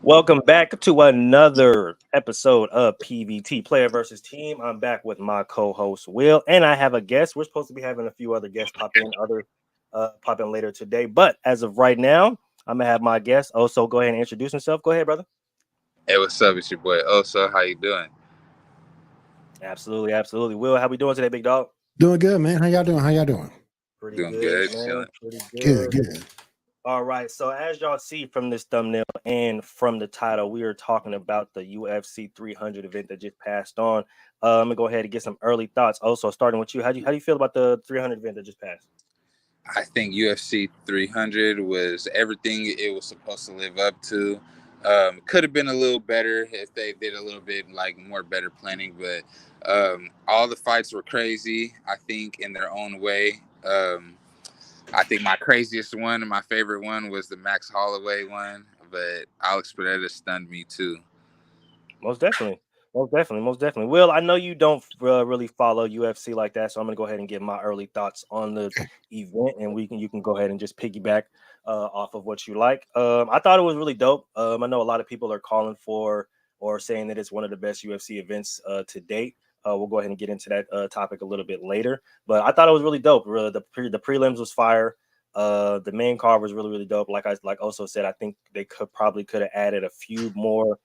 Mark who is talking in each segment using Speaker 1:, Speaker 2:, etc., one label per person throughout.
Speaker 1: Welcome back to another episode of PvT, Player versus Team. I'm back with my co-host Will, and I have a guest. We're supposed to be having a few other guests pop in later today, but as of right now, I'm gonna have my guest also go ahead and introduce himself. Go ahead, brother.
Speaker 2: Hey, what's up? It's your boy Oso. How you doing?
Speaker 1: Absolutely. Will, how we doing today, big dog?
Speaker 3: Doing good, man. How y'all doing?
Speaker 1: Pretty
Speaker 2: Doing
Speaker 1: good,
Speaker 2: good,
Speaker 1: man.
Speaker 2: chilling.
Speaker 1: Pretty
Speaker 3: Good.
Speaker 1: All right, so as y'all see from this thumbnail and from the title, we are talking about the UFC 300 event that just passed on. I'm gonna go ahead and get some early thoughts. Also, starting with you, how do you feel about the 300 event that just passed?
Speaker 2: I think UFC 300 was everything it was supposed to live up to. Could have been a little better if they did a little bit more better planning, but all the fights were crazy, I think, in their own way. I think my craziest one and my favorite one was the Max Holloway one, but Alex Pereira stunned me too.
Speaker 1: Most definitely. Will, I know you don't really follow UFC like that, so I'm gonna go ahead and get my early thoughts on the event, and you can go ahead and just piggyback off of what you like. I thought it was really dope. I know a lot of people are calling for or saying that it's one of the best UFC events to date. We'll go ahead and get into that topic a little bit later, but I thought it was really dope. The prelims was fire. The main card was really dope. Like also said, I think they could have added a few more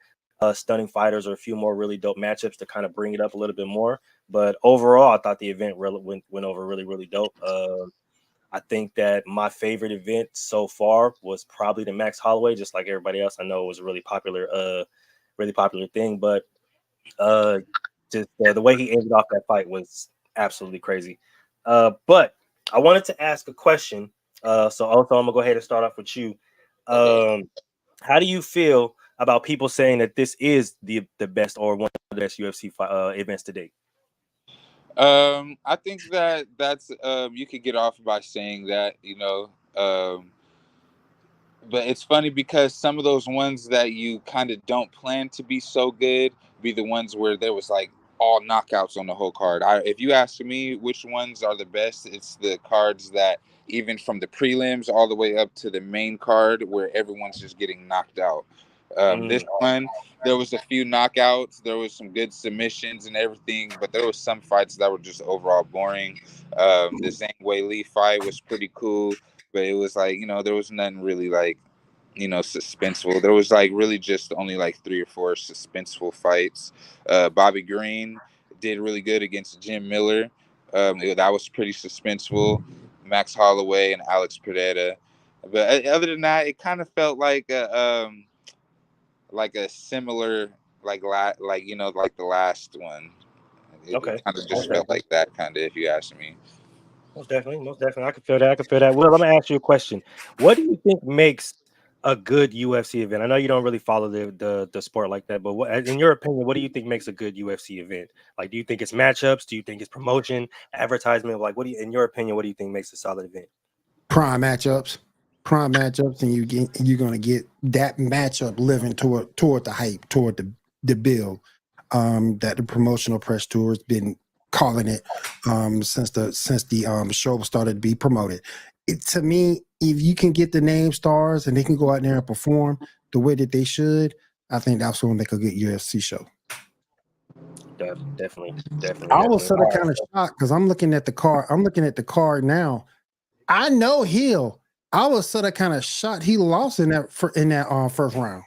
Speaker 1: stunning fighters or a few more really dope matchups to kind of bring it up a little bit more. But overall, I thought the event went over really dope. I think that my favorite event so far was probably the Max Holloway. Just like everybody else, I know it was a really popular thing, but just the way he ended off that fight was absolutely crazy. But I wanted to ask a question. So also I'm gonna go ahead and start off with you. How do you feel about people saying that this is the best or one of the best UFC events to date?
Speaker 2: I think that's you could get off by saying that, but it's funny because some of those ones that you kind of don't plan to be so good be the ones where there was all knockouts on the whole card. If you ask me which ones are the best, it's the cards that even from the prelims all the way up to the main card where everyone's just getting knocked out. This one, there was a few knockouts, there was some good submissions and everything, but there was some fights that were just overall boring. The Zhang Weili fight was pretty cool, but it was there was nothing really suspenseful. There was really just only 3 or 4 suspenseful fights. Bobby Green did really good against Jim Miller. That was pretty suspenseful. Max Holloway and Alex Pereira. But other than that, it kind of felt like a similar the last one. It kind of just felt like that kind of, if you ask me.
Speaker 1: Most definitely. I can feel that. Well, I'm gonna ask you a question. What do you think makes a good UFC event? I know you don't really follow the sport like that, but in your opinion, what do you think makes a good UFC event? Do you think it's matchups? Do you think it's promotion, advertisement? In your opinion, what do you think makes a solid event?
Speaker 3: Prime matchups, and you're gonna get that matchup living toward the hype, toward the build that the promotional press tour has been calling it since the show started to be promoted. To me, if you can get the name stars and they can go out there and perform the way that they should, I think that's what will make a good UFC show.
Speaker 1: Definitely.
Speaker 3: I was sort of kind of shocked because I'm looking at the card now. I know Hill. I was sort of kind of shocked he lost in that first round.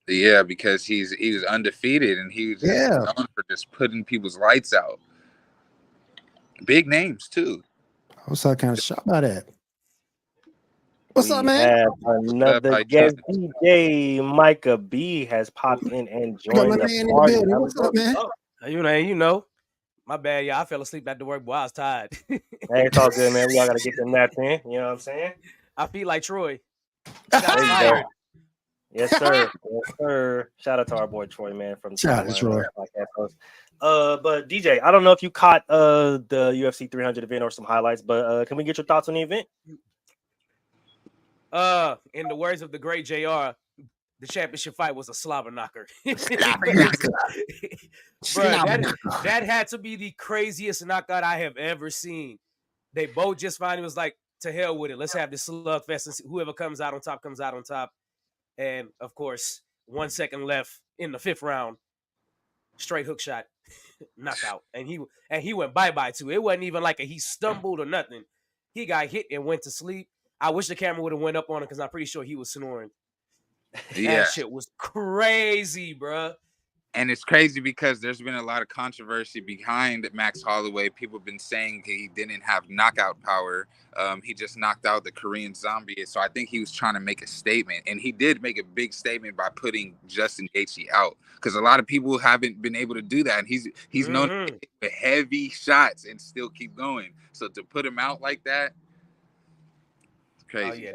Speaker 2: Yeah, because he was undefeated and he was known for just putting people's lights out. Big names too.
Speaker 3: I was sort of kind of shocked by that. What's up, man?
Speaker 1: Have another guest. DJ Micah B has popped in and joined the party.
Speaker 3: What's up, man?
Speaker 4: You know, my bad, y'all. I fell asleep after work, boy. I was tired.
Speaker 1: Hey, it's all good, man. We all gotta get them naps in. You know what I'm saying?
Speaker 4: I feel like Troy.
Speaker 1: Yes, sir. Yes, sir. Shout out to our boy Troy, man, from the
Speaker 3: Shout out to
Speaker 1: sideline.
Speaker 3: Troy.
Speaker 1: Podcast host. But DJ, I don't know if you caught the UFC 300 event or some highlights, but can we get your thoughts on the event?
Speaker 4: In the words of the great JR, the championship fight was a slobber knocker. Bro, that had to be the craziest knockout I have ever seen. They both just finally was like, to hell with it. Let's have this slugfest and see whoever comes out on top comes out on top. And of course, 1 second left in the 5th round, straight hook shot, knockout. And he went bye-bye too. It wasn't even like he stumbled or nothing. He got hit and went to sleep. I wish the camera would have went up on him because I'm pretty sure he was snoring.
Speaker 2: Yeah.
Speaker 4: That shit was crazy, bro.
Speaker 2: And it's crazy because there's been a lot of controversy behind Max Holloway. People have been saying he didn't have knockout power. He just knocked out the Korean Zombie. So I think he was trying to make a statement. And he did make a big statement by putting Justin Gaethje out. Because a lot of people haven't been able to do that. And he's known to hit heavy shots and still keep going. So to put him out like that, it's crazy.
Speaker 4: Oh, yeah,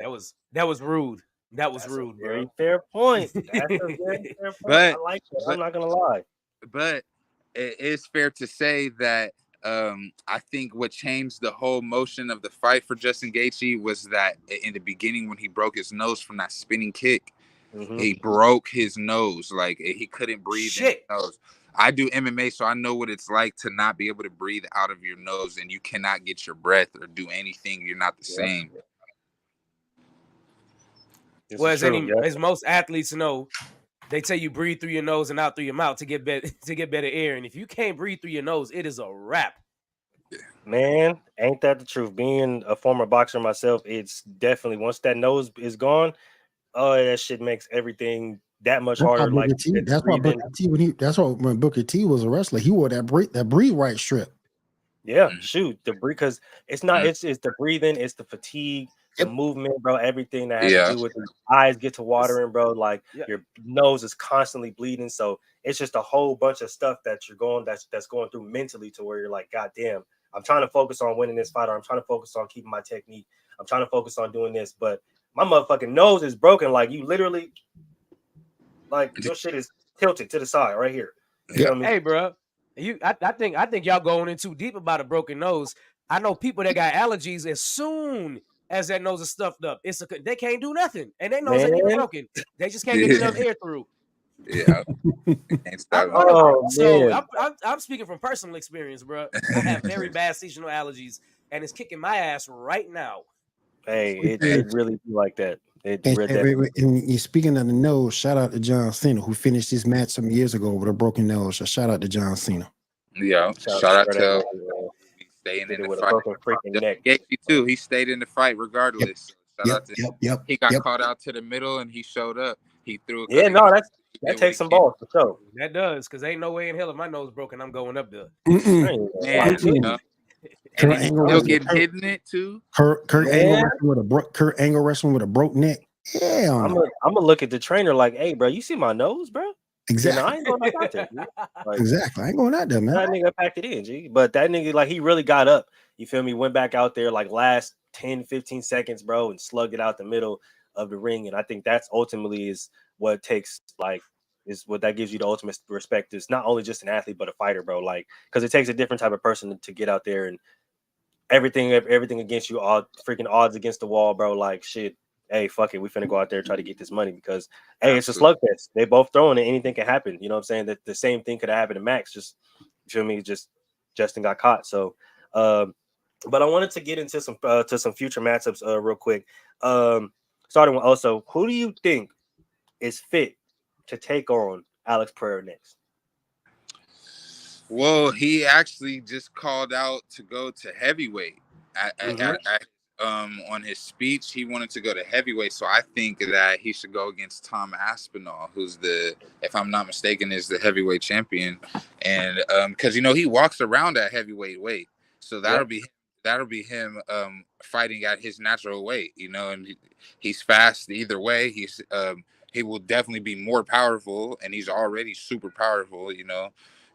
Speaker 4: that was rude. That's rude,
Speaker 1: very
Speaker 4: bro.
Speaker 1: fair point. That's a very fair point. I like that. I'm not gonna lie.
Speaker 2: But it is fair to say that I think what changed the whole motion of the fight for Justin Gaethje was that in the beginning when he broke his nose from that spinning kick, he broke his nose. Like he couldn't breathe in his nose. I do MMA, so I know what it's like to not be able to breathe out of your nose, and you cannot get your breath or do anything. You're not the same.
Speaker 4: Well, as most athletes know, they tell you breathe through your nose and out through your mouth to get better air. And if you can't breathe through your nose, it is a wrap.
Speaker 1: Man, ain't that the truth? Being a former boxer myself, it's definitely once that nose is gone, oh, that shit makes everything that much harder. Like
Speaker 3: that's why when Booker T was a wrestler, he wore that breathe right strip.
Speaker 1: Yeah, shoot, the breathe, because it's not it's the breathing, it's the fatigue, the movement, bro. Everything that has to do with the eyes get to watering, bro. Like your nose is constantly bleeding, so it's just a whole bunch of stuff that you're going that's going through mentally to where you're like, God damn, I'm trying to focus on winning this fight, or I'm trying to focus on keeping my technique. I'm trying to focus on doing this, but my motherfucking nose is broken. Like you literally, like your shit is tilted to the side right here. You know what I mean?
Speaker 4: Hey, bro. I think y'all going in too deep about a broken nose. I know people that got allergies as soon as that nose is stuffed up. They can't do nothing, and their nose ain't even broken. They just can't get enough air through.
Speaker 2: Yeah.
Speaker 4: I'm speaking from personal experience, bro. I have very bad seasonal allergies, and it's kicking my ass right now.
Speaker 1: Hey, it really be like that.
Speaker 3: And speaking of the nose, shout out to John Cena, who finished his match some years ago with a broken nose. So shout out to John Cena.
Speaker 2: Yeah, shout out to staying in the fight. Gaethje too. He stayed in the fight regardless. Shout out to he got caught out to the middle and he showed up. He threw.
Speaker 1: That takes some balls for sure.
Speaker 4: That does, because ain't no way in hell if my nose broken, I'm going up there.
Speaker 2: And he's still getting hit in it too.
Speaker 3: Kurt Angle wrestling with a broke neck. Yeah,
Speaker 1: I'm gonna look at the trainer like, hey, bro, you see my nose, bro?
Speaker 3: Exactly.
Speaker 1: I ain't going back out there.
Speaker 3: Exactly. I ain't going out there, man.
Speaker 1: That nigga packed it in, G. But that nigga, like, he really got up. You feel me? Went back out there like last 10, 15 seconds, bro, and slugged it out the middle of the ring. And I think that's ultimately is what takes is what that gives you the ultimate respect. Is not only just an athlete, but a fighter, bro. Like, because it takes a different type of person to get out there and everything against you, all freaking odds against the wall, bro. Like, shit. Hey, fuck it. We finna go out there and try to get this money because, hey, it's a slugfest. They both throwing it. Anything can happen. You know what I'm saying? That the same thing could have happened to Max. Just, you feel me? Just Justin got caught. So, but I wanted to get into some future matchups real quick. Starting with also, who do you think is fit to take on Alex Pereira next?
Speaker 2: Well, he actually just called out to go to heavyweight. On his speech, he wanted to go to heavyweight, so I think that he should go against Tom Aspinall, who's if I'm not mistaken, is the heavyweight champion, and because he walks around at heavyweight weight, so that'll be him fighting at his natural weight, and he's fast either way. He will definitely be more powerful, and he's already super powerful,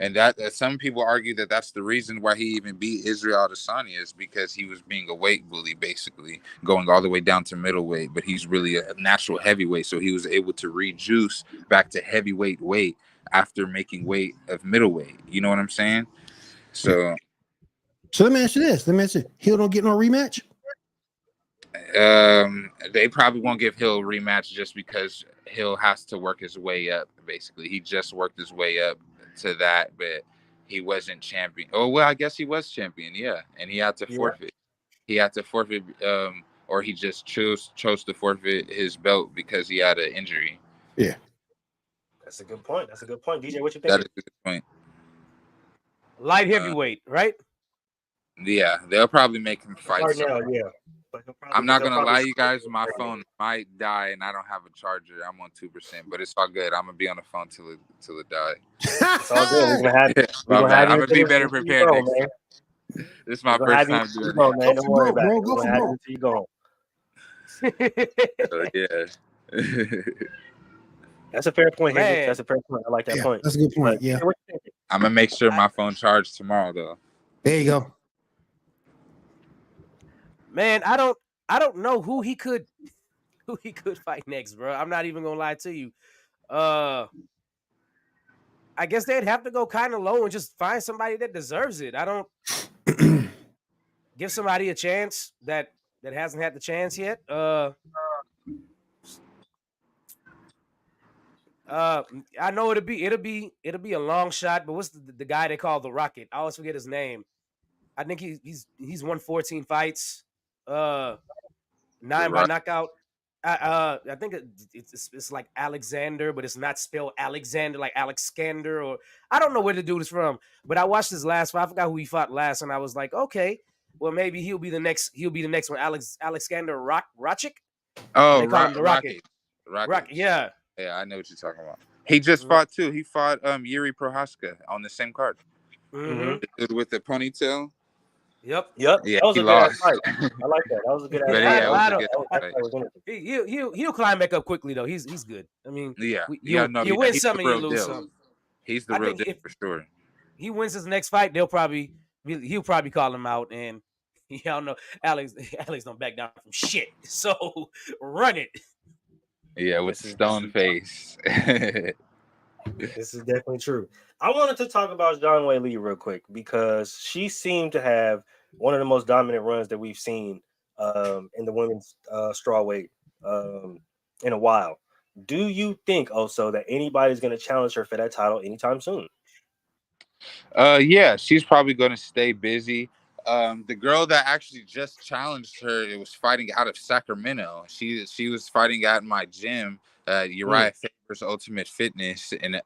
Speaker 2: And that some people argue that that's the reason why he even beat Israel Adesanya, is because he was being a weight bully, basically going all the way down to middleweight, but he's really a natural heavyweight, so he was able to rejuice back to heavyweight weight after making weight of middleweight. You know what I'm saying? So
Speaker 3: let me ask you this. Hill don't get no rematch?
Speaker 2: they probably won't give Hill a rematch just because Hill has to work his way up. Basically, he just worked his way up to that, but he wasn't champion. Oh well, I guess he was champion, yeah, and he had to forfeit. He had to forfeit, or he just chose to forfeit his belt because he had an injury.
Speaker 3: Yeah,
Speaker 1: that's a good point. That's a good point. DJ, what you think?
Speaker 2: That is a good point.
Speaker 4: Light heavyweight, right?
Speaker 2: Yeah, they'll probably make him fight.
Speaker 1: Right now, yeah.
Speaker 2: I'm not gonna lie, you guys. My phone might die, and I don't have a charger. I'm on 2%, but it's all good. I'm gonna be on the phone till it die.
Speaker 1: It's all good. We're gonna have
Speaker 2: I'm gonna be better prepared next time. This is my first time doing it.
Speaker 1: Man, don't worry about it.
Speaker 3: Go for broke.
Speaker 1: You go.
Speaker 2: So, yeah.
Speaker 1: That's a fair point,
Speaker 4: Man.
Speaker 1: Hendrix. That's a fair point. I like that point.
Speaker 3: That's a good point. Yeah.
Speaker 2: I'm gonna make sure my phone charged tomorrow, though.
Speaker 3: There you go.
Speaker 4: Man, I don't know who he could fight next, bro. I'm not even gonna lie to you. I guess they'd have to go kind of low and just find somebody that deserves it. I don't give somebody a chance that hasn't had the chance yet. I know it'll be a long shot, but what's the guy they call the Rocket? I always forget his name. I think he's won 14 fights. 9 by knockout. I think it's like Alexander, but it's not spelled Alexander like Alexander, or I don't know where the dude is from. But I watched his last fight. I forgot who he fought last, and I was like, okay, well maybe he'll be the next one. Alexander Rochik.
Speaker 2: Oh,
Speaker 4: they call him the Rocket.
Speaker 2: Rocket.
Speaker 4: Yeah.
Speaker 2: Yeah, I know what you're talking about. He just fought too. He fought Yuri Prohaska on the same card.
Speaker 4: Mm-hmm.
Speaker 2: The dude with the ponytail.
Speaker 1: Yep.
Speaker 2: Yeah,
Speaker 1: that was
Speaker 2: he
Speaker 1: a
Speaker 2: lost.
Speaker 1: good fight. I like that. That was a good
Speaker 4: fight. He'll climb back up quickly though. He's good. I mean,
Speaker 2: you
Speaker 4: win some and you lose some.
Speaker 2: He's the real deal for sure.
Speaker 4: He wins his next fight, he'll probably call him out, and y'all know Alex don't back down from shit. So run it.
Speaker 2: Yeah, with stone face.
Speaker 1: This is definitely true. I wanted to talk about Zhang Weili real quick because she seemed to have one of the most dominant runs that we've seen in the women's strawweight in a while. Do you think also that anybody's going to challenge her for that title anytime soon?
Speaker 2: Yeah, she's probably going to stay busy. The girl that actually just challenged her, it was fighting out of Sacramento. She was fighting at my gym, Uriah Faber's Ultimate Fitness, and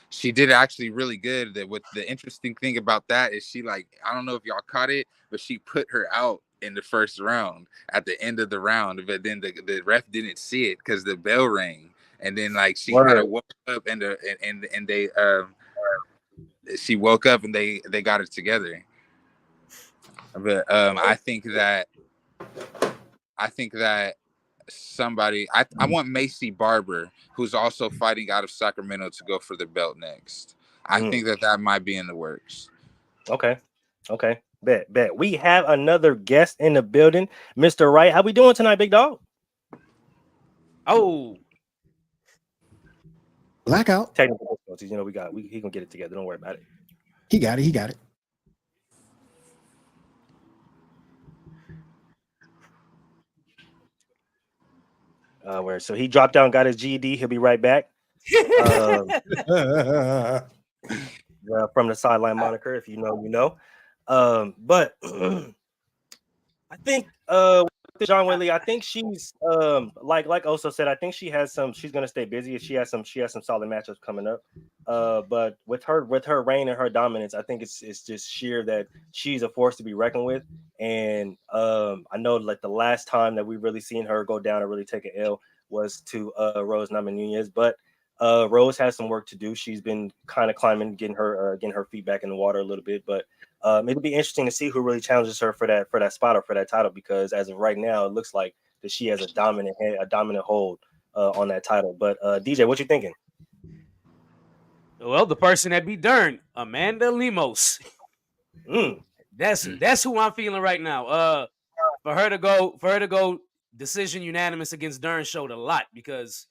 Speaker 2: she did actually really good. What the interesting thing about that is I don't know if y'all caught it, but she put her out in the first round at the end of the round, but then the ref didn't see it because the bell rang, and then she kind of woke up and they she woke up and they got it together. But I think that somebody I want Macy Barber, who's also fighting out of Sacramento, to go for the belt next. I think that might be in the works.
Speaker 1: Okay. Bet. We have another guest in the building, Mr. Wright. How we doing tonight, big dog?
Speaker 4: Oh,
Speaker 3: blackout.
Speaker 1: Technical difficulties, he gonna get it together. Don't worry about it.
Speaker 3: He got it.
Speaker 1: So he dropped out and got his GED. He'll be right back. From the sideline moniker, if you know, you know. But I think Zhang Weili, I think she's like Oso said, I think she's gonna stay busy. She has some solid matchups coming up. But with her reign and her dominance, I think it's just sheer that she's a force to be reckoned with. And I know the last time that we really seen her go down and really take an L was to Rose Namajunas, but Rose has some work to do. She's been kind of climbing, getting her feet back in the water a little bit, but it'll be interesting to see who really challenges her for that spot or for that title, because as of right now, it looks like that she has a dominant hold on that title. But DJ, what you thinking?
Speaker 4: Well, the person that beat Dern, Amanda Lemos. That's who I'm feeling right now. For her to go decision unanimous against Dern showed a lot because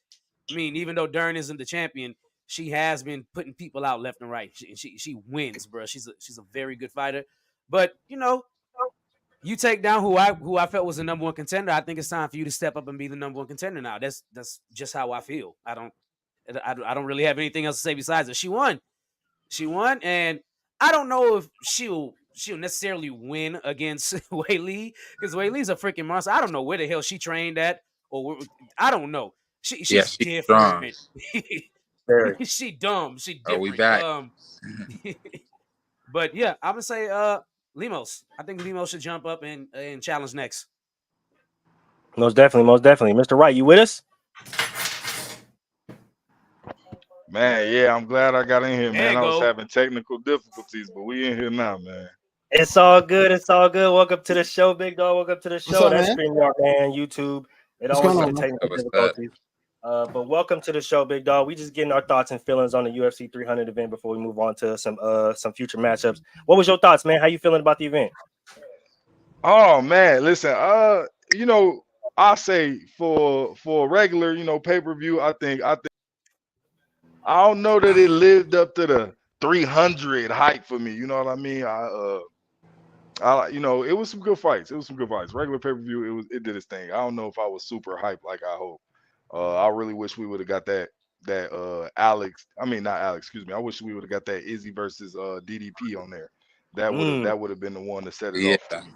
Speaker 4: I mean, even though Dern isn't the champion, she has been putting people out left and right. She wins, bro. She's a very good fighter. But you know, you take down who I felt was the number one contender. I think it's time for you to step up and be the number one contender now. That's just how I feel. I don't really have anything else to say besides it. She won, and I don't know if she'll necessarily win against Wei Li because Wei Li's a freaking monster. I don't know where the hell she trained at, or I don't know. She's
Speaker 2: she's strong.
Speaker 4: different.
Speaker 1: Very.
Speaker 4: She dumb. She
Speaker 2: Oh, we
Speaker 4: different.
Speaker 2: back.
Speaker 4: But yeah, I'm gonna say Lemos. I think Lemos should jump up and challenge next.
Speaker 1: Most definitely. Mr. Wright, you with us?
Speaker 5: Man, yeah, I'm glad I got in here,
Speaker 4: There
Speaker 5: man.
Speaker 4: you
Speaker 5: I was
Speaker 4: go.
Speaker 5: having technical difficulties, but we in here now, man.
Speaker 1: It's all good. Welcome to the show, big dog. Welcome to the show.
Speaker 3: up,
Speaker 1: That's
Speaker 3: man?
Speaker 1: StreamYard, man. YouTube. It
Speaker 3: What's
Speaker 1: always
Speaker 3: going
Speaker 1: the
Speaker 3: on, man?
Speaker 1: technical
Speaker 2: What's up?
Speaker 1: difficulties. But welcome to the show, big dog. We just getting our thoughts and feelings on the UFC 300 event before we move on to some future matchups. What was your thoughts, man? How you feeling about the event?
Speaker 5: Oh man, listen, you know, I say for a regular, you know, pay-per-view, I think I don't know that it lived up to the 300 hype for me. You know what I mean? You know, it was some good fights. Regular pay-per-view, it did its thing. I don't know if I was super hyped like I hope. I really wish we would have got that Alex. I mean, not Alex. Excuse me. I wish we would have got that Izzy versus DDP on there. That would have been the one to set it off for me.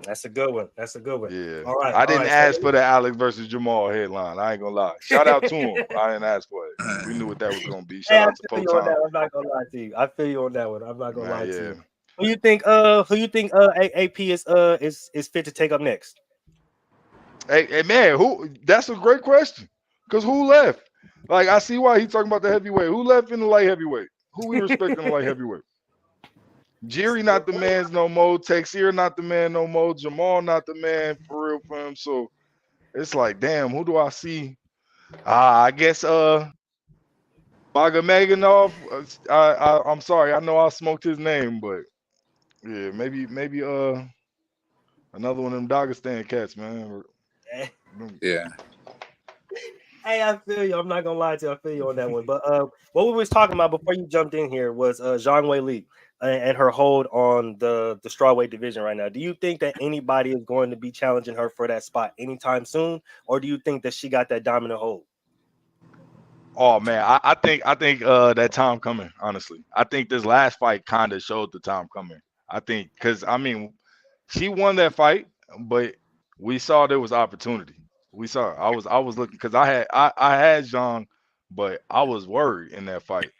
Speaker 1: That's a good one.
Speaker 5: Yeah.
Speaker 1: All right.
Speaker 5: I didn't ask for the Alex versus Jamal headline. I ain't gonna lie. Shout out to him. I didn't ask for it. We knew what that was gonna be. Shout out to
Speaker 1: I feel you on that.
Speaker 5: Poton.
Speaker 1: I'm not gonna lie to you. I feel you on that one. I'm not gonna lie to
Speaker 5: Yeah.
Speaker 1: you. Who you think AP is fit to take up next?
Speaker 5: Hey man, that's a great question. Because who left? Like I see why he's talking about the heavyweight. Who left in the light heavyweight? Who we respect in the light heavyweight? Jerry not the man's no more. Texier not the man no more. Jamal not the man for real for him. So it's damn, who do I see? I guess Magameganov. I'm sorry, I know I smoked his name, but yeah, maybe another one of them Dagestan cats, man.
Speaker 2: Yeah.
Speaker 1: Hey, I feel you. I'm not gonna lie to you. I feel you on that one. But what we was talking about before you jumped in here was Zhang Weili and her hold on the strawweight division right now. Do you think that anybody is going to be challenging her for that spot anytime soon, or do you think that she got that dominant hold?
Speaker 5: Oh man, I think that time coming. Honestly, I think this last fight kind of showed the time coming. I think because I mean, she won that fight, but we saw there was opportunity. We saw. I was looking because I had Zhang, but I was worried in that fight.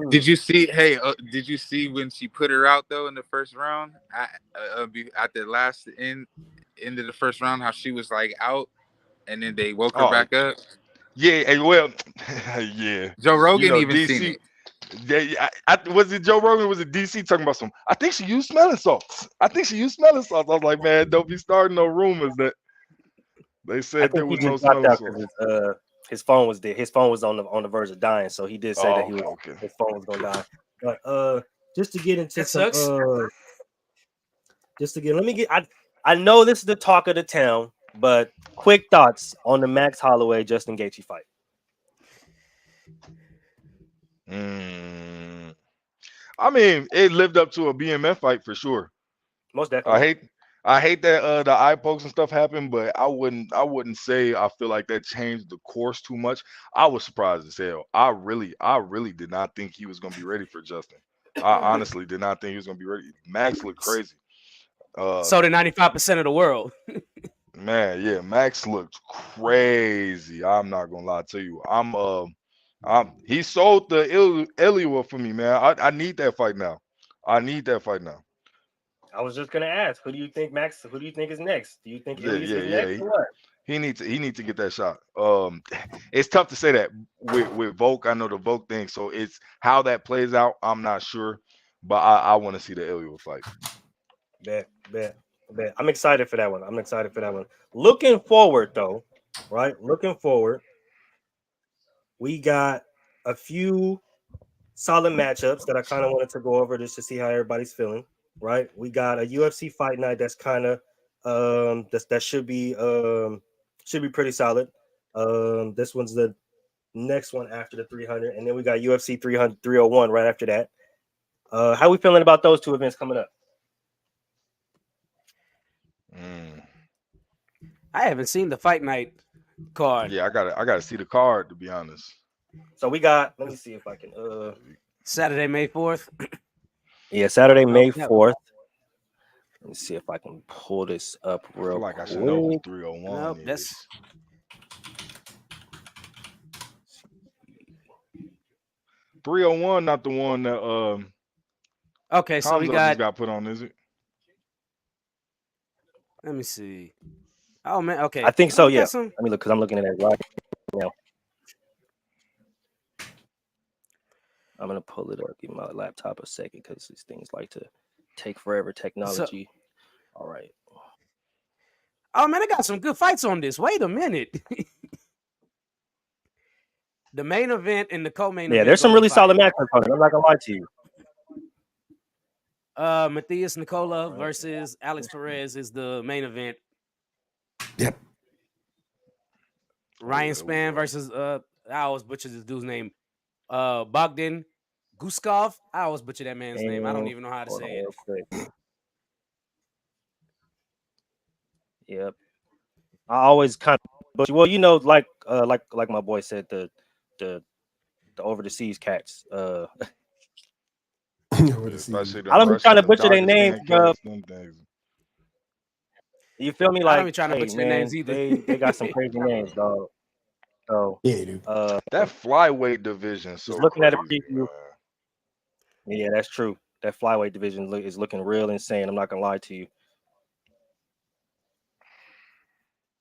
Speaker 2: Did you see? Hey, did you see when she put her out though in the first round? At the last end of the first round, how she was like out, and then they woke her back up.
Speaker 5: Yeah, well, yeah.
Speaker 2: Joe Rogan
Speaker 5: You know,
Speaker 2: even
Speaker 5: DC,
Speaker 2: seen it.
Speaker 5: Was it Joe Rogan? Was it DC talking about some? I think she used smelling salts. I was like, man, don't be starting no rumors that they said there was no smelling salts.
Speaker 1: His phone was there. His phone was on the verge of dying, so he did say that his phone was gonna die. But just to get into I know this is the talk of the town, but quick thoughts on the Max Holloway Justin Gaethje fight.
Speaker 5: I mean, it lived up to a BMF fight for sure.
Speaker 1: Most definitely.
Speaker 5: I hate that the eye pokes and stuff happened, but I wouldn't say I feel like that changed the course too much. I was surprised as hell. I really did not think he was gonna be ready for Justin. I honestly did not think he was gonna be ready. Max looked crazy.
Speaker 4: So did 95% of the world.
Speaker 5: Man, yeah, Max looked crazy. I'm not gonna lie to you. He sold the Elioa for me, man. I need that fight now.
Speaker 1: I was just gonna ask, who do you think is next? Do you think Elias is next or what?
Speaker 5: He needs to get that shot. It's tough to say that with Volk. I know the Volk thing, so it's how that plays out. I'm not sure, but I want to see the Elioa fight.
Speaker 1: Bet. I'm excited for that one. Looking forward, though, right? We got a few solid matchups that I kind of wanted to go over just to see how everybody's feeling. Right, we got a UFC fight night that's kind of that should be pretty solid. This one's the next one after the 300, and then we got UFC 300 301 right after that. How we feeling about those two events coming up?
Speaker 4: I haven't seen the fight night card.
Speaker 5: Yeah, I gotta see the card to be honest.
Speaker 1: So we got. Let me see if I can.
Speaker 4: Saturday, May 4th.
Speaker 1: Yeah, Saturday, May
Speaker 4: no.
Speaker 1: 4th. Let me see if I can pull this up real
Speaker 5: I feel like
Speaker 1: quick.
Speaker 5: I should know who 301
Speaker 4: Nope,
Speaker 5: is.
Speaker 4: that's
Speaker 5: 301, not the one that
Speaker 4: okay. So we
Speaker 5: Hamza just got put on, is it?
Speaker 4: Let me see. Oh man, okay.
Speaker 1: I think so. Yeah.
Speaker 4: Some...
Speaker 1: Let me look because I'm looking at it right now. I'm gonna pull it up. Give my laptop a second because these things like to take forever. Technology. All right.
Speaker 4: Oh man, I got some good fights on this. Wait a minute. The main event and the co-main event.
Speaker 1: Yeah, there's some really solid matchups on it. I'm not gonna lie to you.
Speaker 4: Matthias Nicola versus Alex Perez is the main event.
Speaker 3: Yep.
Speaker 4: Ryan Spann versus I always butcher this dude's name. Bogdan Guskov. I always butcher that man's name. I don't even know how to say it.
Speaker 1: Yep. I always kind of butcher. Well, you know, like my boy said, the over the seas cats. I don't be trying to butcher their names, bro. You feel me? Like,
Speaker 4: I don't be trying to butcher their names either.
Speaker 1: They got some crazy names, dog. So
Speaker 3: yeah, dude.
Speaker 5: That flyweight division. So
Speaker 1: just looking
Speaker 5: crazy,
Speaker 1: at a preview. Yeah, that's true. That flyweight division is looking real insane. I'm not gonna lie to you.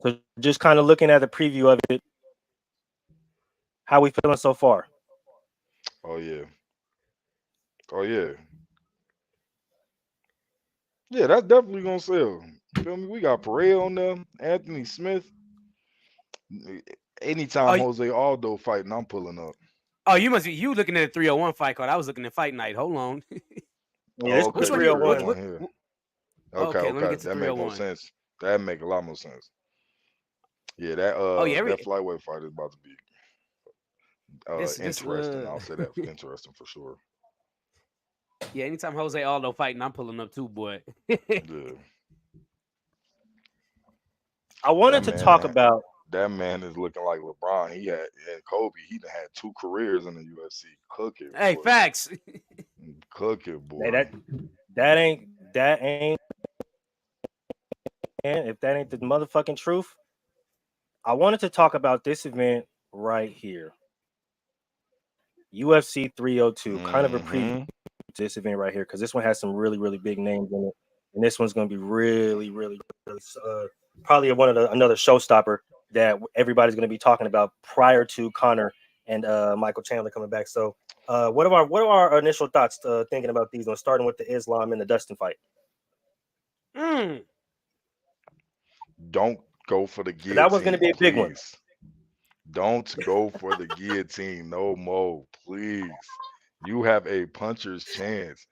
Speaker 1: So just kind of looking at the preview of it, how we feeling so far?
Speaker 5: Oh yeah. Yeah, that's definitely gonna sell. Feel me? We got Pereira on there, Anthony Smith. Anytime Jose Aldo fighting, I'm pulling up.
Speaker 4: Oh, you looking at the 301 fight card. I was looking at fight night. Hold on.
Speaker 1: Yeah,
Speaker 5: okay.
Speaker 1: Which 301
Speaker 5: here.
Speaker 4: Okay, let me get to
Speaker 5: that make more sense. That make a lot more sense. Yeah, that that flyweight fight is about to be interesting. I'll say that interesting for sure.
Speaker 4: Yeah, anytime Jose Aldo fighting, I'm pulling up too, boy.
Speaker 5: Yeah.
Speaker 1: I wanted to talk about
Speaker 5: that man is looking like LeBron. He had and Kobe. He done had 2 careers in the UFC. Cooking.
Speaker 4: Hey,
Speaker 5: boy.
Speaker 4: Facts.
Speaker 5: Cooking, boy.
Speaker 1: Hey, that ain't. And if that ain't the motherfucking truth, I wanted to talk about this event right here. UFC 302, kind of a preview to this event right here, because this one has some really, really big names in it, and this one's going to be really, really, really probably another showstopper that everybody's going to be talking about prior to Conor and Michael Chandler coming back. So, what are our initial thoughts thinking about these ones, starting with the Islam and the Dustin fight?
Speaker 5: Don't go for the guillotine.
Speaker 1: That was going to be a big one.
Speaker 5: Don't go for the guillotine no more, please. You have a puncher's chance.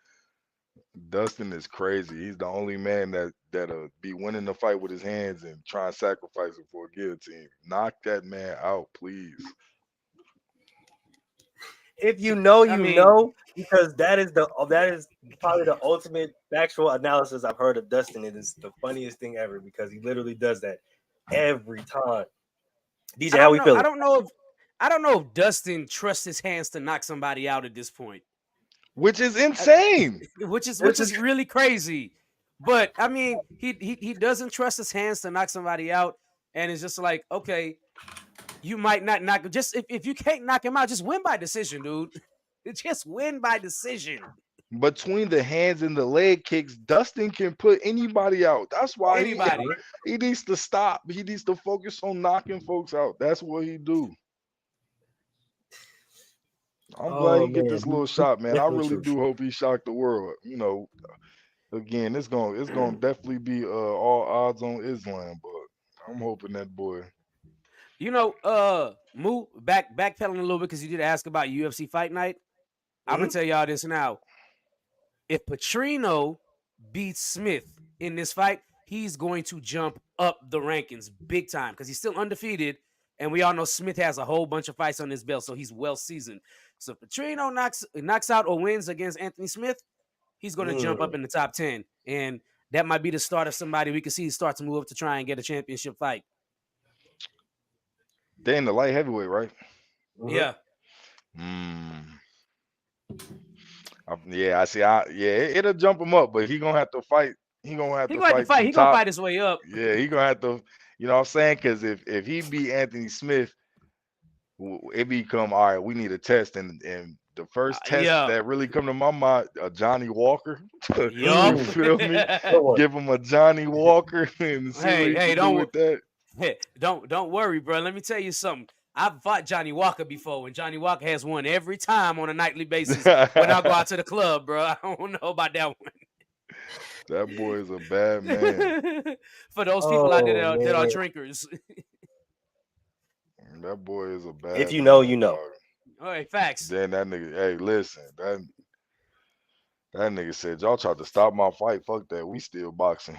Speaker 5: Dustin is crazy. He's the only man that'll be winning the fight with his hands and try and sacrifice it for a guillotine. Knock that man out, please.
Speaker 1: If you know, know, because that is probably the ultimate factual analysis I've heard of Dustin. It is the funniest thing ever because he literally does that every time. DJ, how we feeling?
Speaker 4: I don't know if Dustin trusts his hands to knock somebody out at this point.
Speaker 5: Which is insane.
Speaker 4: Which is really crazy. But I mean, he doesn't trust his hands to knock somebody out, and it's just like, okay, you might not knock. Just if you can't knock him out, just win by decision, dude. Just win by decision.
Speaker 5: Between the hands and the leg kicks, Dustin can put anybody out. That's why he needs to stop. He needs to focus on knocking folks out. That's what he do. I'm glad he get this little shot, man. I really do hope he shocked the world. You know, again, it's gonna definitely be all odds on Islam, but I'm hoping that boy.
Speaker 4: You know, Moo, backpedaling a little bit because you did ask about UFC Fight Night. I'm gonna tell y'all this now. If Petrino beats Smith in this fight, he's going to jump up the rankings big time because he's still undefeated, and we all know Smith has a whole bunch of fights on his belt, so he's well seasoned. So if Petrino knocks out or wins against Anthony Smith, he's going to jump up in the top 10, and that might be the start of somebody we can see start to move up to try and get a championship fight.
Speaker 5: They in the light heavyweight, right?
Speaker 4: Yeah.
Speaker 5: Yeah, I see. It'll jump him up, but he gonna have to fight. He gonna have to fight.
Speaker 4: He gonna fight his way up.
Speaker 5: Yeah, he gonna have to. You know what I'm saying? Because if he beat Anthony Smith, it become all right. We need a test, and the first test that really come to my mind, Johnny Walker. You feel me? Give him a Johnny Walker and see what he can do with that.
Speaker 4: Hey, don't worry, bro. Let me tell you something. I've fought Johnny Walker before, and Johnny Walker has won every time on a nightly basis when I go out to the club, bro. I don't know about that one.
Speaker 5: That boy is a bad man.
Speaker 4: For those people out there that are drinkers.
Speaker 5: That boy is a bad
Speaker 1: If you know,
Speaker 5: man,
Speaker 1: you know.
Speaker 5: dog.
Speaker 4: All right, facts.
Speaker 5: Then that nigga, hey, listen, that nigga said, y'all tried to stop my fight. Fuck that. We still boxing.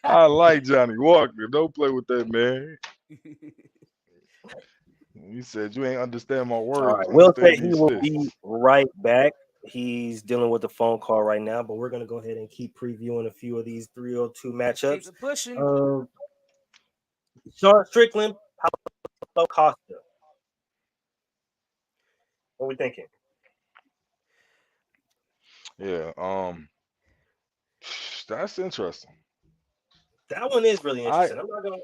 Speaker 5: I like Johnny Walker. Don't play with that, man. He said, you ain't understand my words.
Speaker 1: All right. Will say he will be right back. He's dealing with a phone call right now, but we're going to go ahead and keep previewing a few of these 302 matchups.
Speaker 4: Keep pushing.
Speaker 1: Sean Strickland, Paulo Costa. What are we thinking?
Speaker 5: Yeah, that's interesting.
Speaker 1: That one is really interesting. I'm not gonna.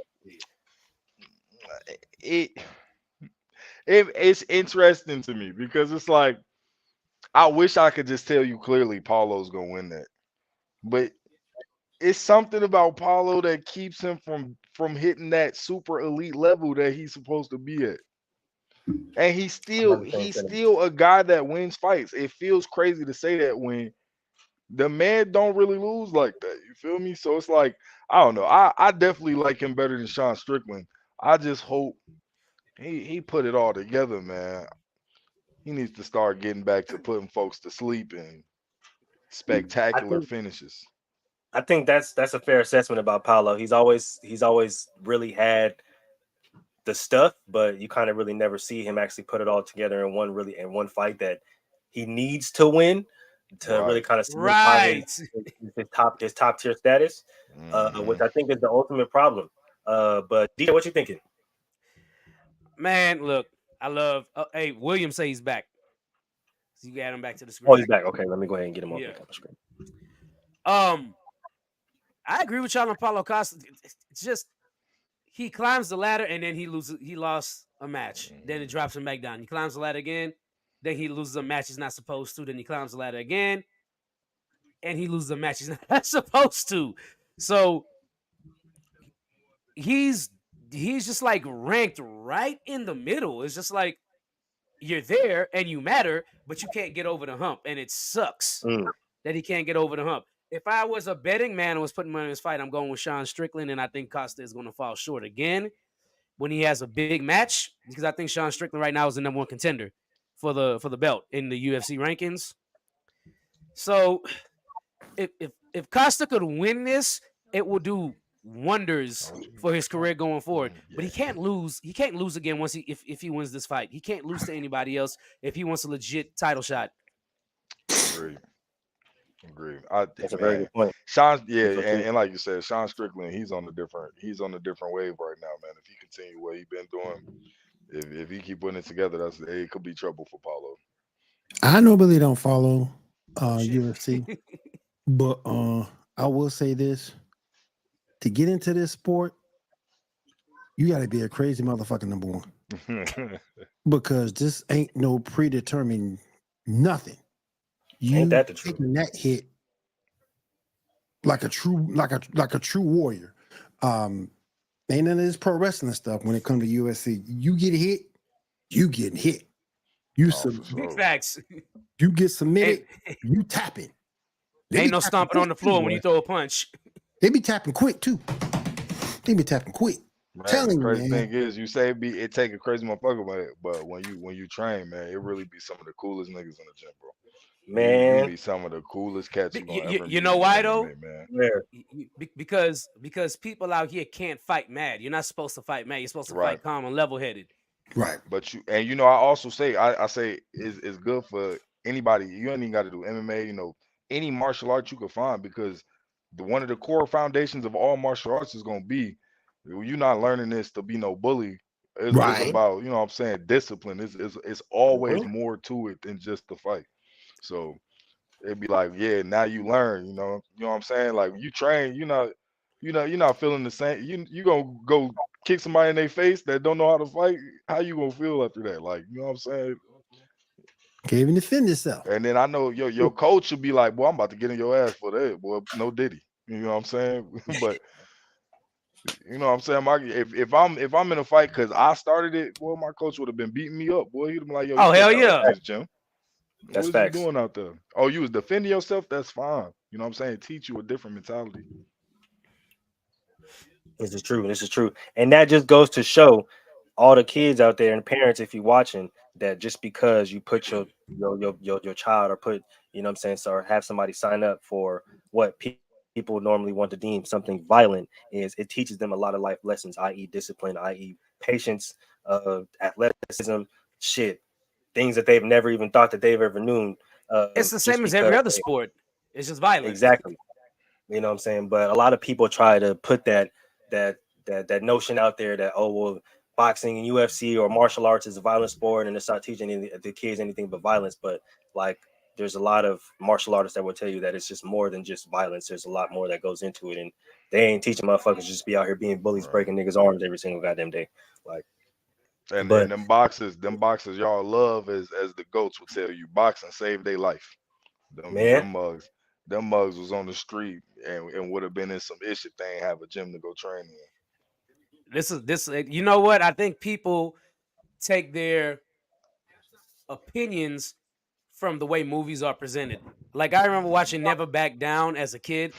Speaker 5: It's interesting to me because it's like I wish I could just tell you clearly Paulo's gonna win that, but it's something about Paulo that keeps him from hitting that super elite level that he's supposed to be at. And he's still a guy that wins fights. It feels crazy to say that when the man don't really lose like that. You feel me? So it's like, I don't know. I definitely like him better than Sean Strickland. I just hope he put it all together, man. He needs to start getting back to putting folks to sleep and spectacular finishes.
Speaker 1: I think that's a fair assessment about Paulo. He's always really had the stuff, but you kind of really never see him actually put it all together in one fight that he needs to win to really kind of solidify his top tier status, which I think is the ultimate problem. But DJ, what you thinking?
Speaker 4: Man, look, I love. Hey, William say he's back. So you got him back to the screen.
Speaker 1: Oh, he's back. Okay, let me go ahead and get him on the screen.
Speaker 4: I agree with y'all on Paulo Costa. It's just he climbs the ladder and then he lost a match. Then it drops him back down. He climbs the ladder again. Then he loses a match he's not supposed to. Then he climbs the ladder again. And he loses a match he's not supposed to. So he's just like ranked right in the middle. It's just like you're there and you matter, but you can't get over the hump. And it sucks that he can't get over the hump. If I was a betting man and was putting money on this fight, I'm going with Sean Strickland, and I think Costa is going to fall short again when he has a big match, because I think Sean Strickland right now is the number one contender for the belt in the UFC rankings. So if Costa could win this, it will do wonders for his career going forward. But he can't lose. He can't lose again if he wins this fight. He can't lose to anybody else if he wants a legit title shot.
Speaker 5: Agree.
Speaker 1: That's a very good point.
Speaker 5: Sean, and like you said, Sean Strickland, he's on a different wave right now, man. If he continue what he's been doing, if he keep putting it together, it could be trouble for Paulo.
Speaker 3: I normally don't follow UFC, but I will say this: to get into this sport, you got to be a crazy motherfucker, number one, because this ain't no predetermined nothing.
Speaker 1: Ain't that the truth?
Speaker 3: Taking that hit like a true warrior. Ain't none of this pro wrestling stuff when it comes to UFC. You get hit, you getting hit.
Speaker 4: Big facts.
Speaker 3: You get submitted, you tapping.
Speaker 4: Ain't no stomping on the floor when you throw a punch.
Speaker 3: They be tapping quick too. They be tapping quick.
Speaker 5: Man, the
Speaker 3: Telling you,
Speaker 5: crazy
Speaker 3: man.
Speaker 5: thing is, you say it take a crazy motherfucker, but when you train, man, it really be some of the coolest niggas in the gym, bro. You
Speaker 1: Man,
Speaker 5: meet some of the coolest cats you gonna ever
Speaker 4: You
Speaker 5: meet
Speaker 4: know
Speaker 5: in
Speaker 4: why though?
Speaker 5: MMA, man.
Speaker 1: where
Speaker 4: Because people out here can't fight mad. You're not supposed to fight mad. You're supposed to
Speaker 5: Right.
Speaker 4: fight calm and level headed.
Speaker 3: Right.
Speaker 5: But I also say I say it's good for anybody. You ain't even got to do MMA. Any martial art you can find, because one of the core foundations of all martial arts is gonna be you're not learning this to be no bully. It's
Speaker 3: Right.
Speaker 5: about, what I'm saying, discipline. It's always
Speaker 1: Mhm.
Speaker 5: more to it than just the fight. So it'd be like, yeah, now you learn. What I'm saying. Like you train, you're not feeling the same. You gonna go kick somebody in their face that don't know how to fight. How you gonna feel after that? Like, you know what I'm saying?
Speaker 3: Can't even defend yourself.
Speaker 5: And then I know your coach should be like, boy, I'm about to get in your ass for that, boy. No diddy. You know what I'm saying? But you know what I'm saying? If I'm in a fight because I started it, boy, my coach would have been beating me up, boy. He'd be like, yo, you
Speaker 4: Oh
Speaker 5: can't
Speaker 4: hell
Speaker 5: come
Speaker 1: That's
Speaker 5: back
Speaker 4: yeah.
Speaker 5: in
Speaker 1: facts.
Speaker 5: this gym.
Speaker 1: That's
Speaker 5: What is you
Speaker 1: facts.
Speaker 5: doing out there? Oh, you was defending yourself? That's fine. You know what I'm saying? Teach you a different mentality.
Speaker 1: This is true. This is true. And that just goes to show all the kids out there and parents, if you're watching, that just because you put your child or put, what I'm saying, so or have somebody sign up for what people normally want to deem something violent, is it teaches them a lot of life lessons, i.e., discipline, i.e., patience, athleticism, shit, things that they've never even thought that they've ever known.
Speaker 4: It's the
Speaker 1: Just
Speaker 4: same as
Speaker 1: because
Speaker 4: every other sport. It's just violent.
Speaker 1: exactly. You know what I'm saying? But a lot of people try to put that that notion out there that, oh well, boxing and UFC or martial arts is a violent sport and it's not teaching the kids anything but violence. But like there's a lot of martial artists that will tell you that it's just more than just violence. There's a lot more that goes into it, and they ain't teaching motherfuckers just be out here being bullies,
Speaker 5: Right.
Speaker 1: breaking niggas' arms every single goddamn day. Like,
Speaker 5: And
Speaker 1: but
Speaker 5: them boxers y'all love, as the goats would tell you, boxing saved their life. Them
Speaker 1: man,
Speaker 5: them mugs, them mugs was on the street and would have been in some issue if they ain't have a gym to go train in.
Speaker 4: This. You know what? I think people take their opinions from the way movies are presented. Like I remember watching Never Back Down as a kid,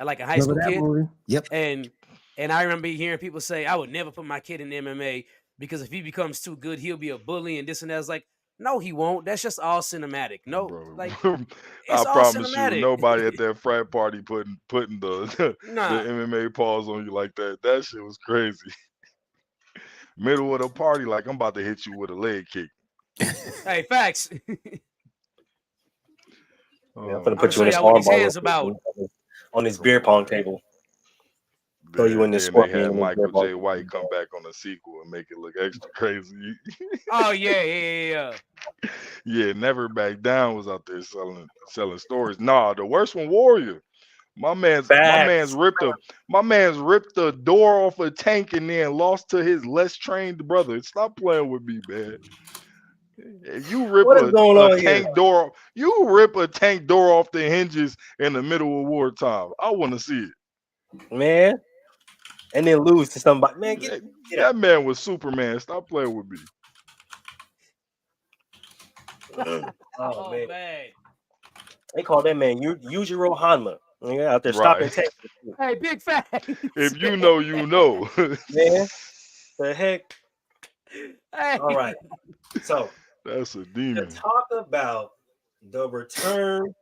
Speaker 4: like a high
Speaker 3: Remember
Speaker 4: school
Speaker 3: that
Speaker 4: kid,
Speaker 3: movie? Yep.
Speaker 4: and I remember hearing people say, "I would never put my kid in MMA because if he becomes too good, he'll be a bully and this and that." It's like, no, he won't. That's just all cinematic. No,
Speaker 5: Bro,
Speaker 4: like
Speaker 5: I
Speaker 4: it's all
Speaker 5: promise you,
Speaker 4: cinematic.
Speaker 5: nobody at that frat party putting the the
Speaker 4: Nah,
Speaker 5: MMA pause on you like that. That shit was crazy. Middle of the party, like I'm about to hit you with a leg kick.
Speaker 4: hey, facts.
Speaker 1: yeah, I'm
Speaker 5: Oh
Speaker 1: gonna
Speaker 4: I'm gonna
Speaker 1: put you
Speaker 4: show
Speaker 1: in
Speaker 5: man.
Speaker 1: this
Speaker 4: y'all what
Speaker 1: arm
Speaker 4: these
Speaker 1: bar real
Speaker 4: hands
Speaker 1: quick
Speaker 4: about.
Speaker 1: on this
Speaker 5: Come
Speaker 1: beer
Speaker 5: on,
Speaker 1: pong
Speaker 5: man.
Speaker 1: table. Throw you in this
Speaker 5: Then they
Speaker 1: scorpion
Speaker 5: had
Speaker 1: in this beer
Speaker 5: Michael
Speaker 1: pong
Speaker 5: J. White
Speaker 1: table.
Speaker 5: come back on the sequel and make it look extra crazy.
Speaker 4: Oh yeah.
Speaker 5: Yeah, Never Back Down was out there selling stories. Nah, the worst one, Warrior. My man's my man's
Speaker 1: Facts.
Speaker 5: ripped a my man's ripped the door off a tank and then lost to his less trained brother. Stop playing with me, man. You rip
Speaker 1: What is going
Speaker 5: a
Speaker 1: on here,
Speaker 5: tank door. You rip a tank door off the hinges in the middle of wartime. I want to see
Speaker 1: man? And then lose to somebody. Man,
Speaker 5: it.
Speaker 1: get
Speaker 5: That man was Superman. Stop playing with me.
Speaker 1: out. Oh
Speaker 4: Oh
Speaker 1: man,
Speaker 4: man.
Speaker 1: they call that man Yujiro Hanma. Yeah, out there
Speaker 5: Right.
Speaker 1: stopping tanks.
Speaker 4: Hey, big facts.
Speaker 5: If you know, you know.
Speaker 1: Man, the heck. All
Speaker 4: Hey.
Speaker 1: right. So
Speaker 5: That's a
Speaker 1: to
Speaker 5: demon.
Speaker 1: talk about the return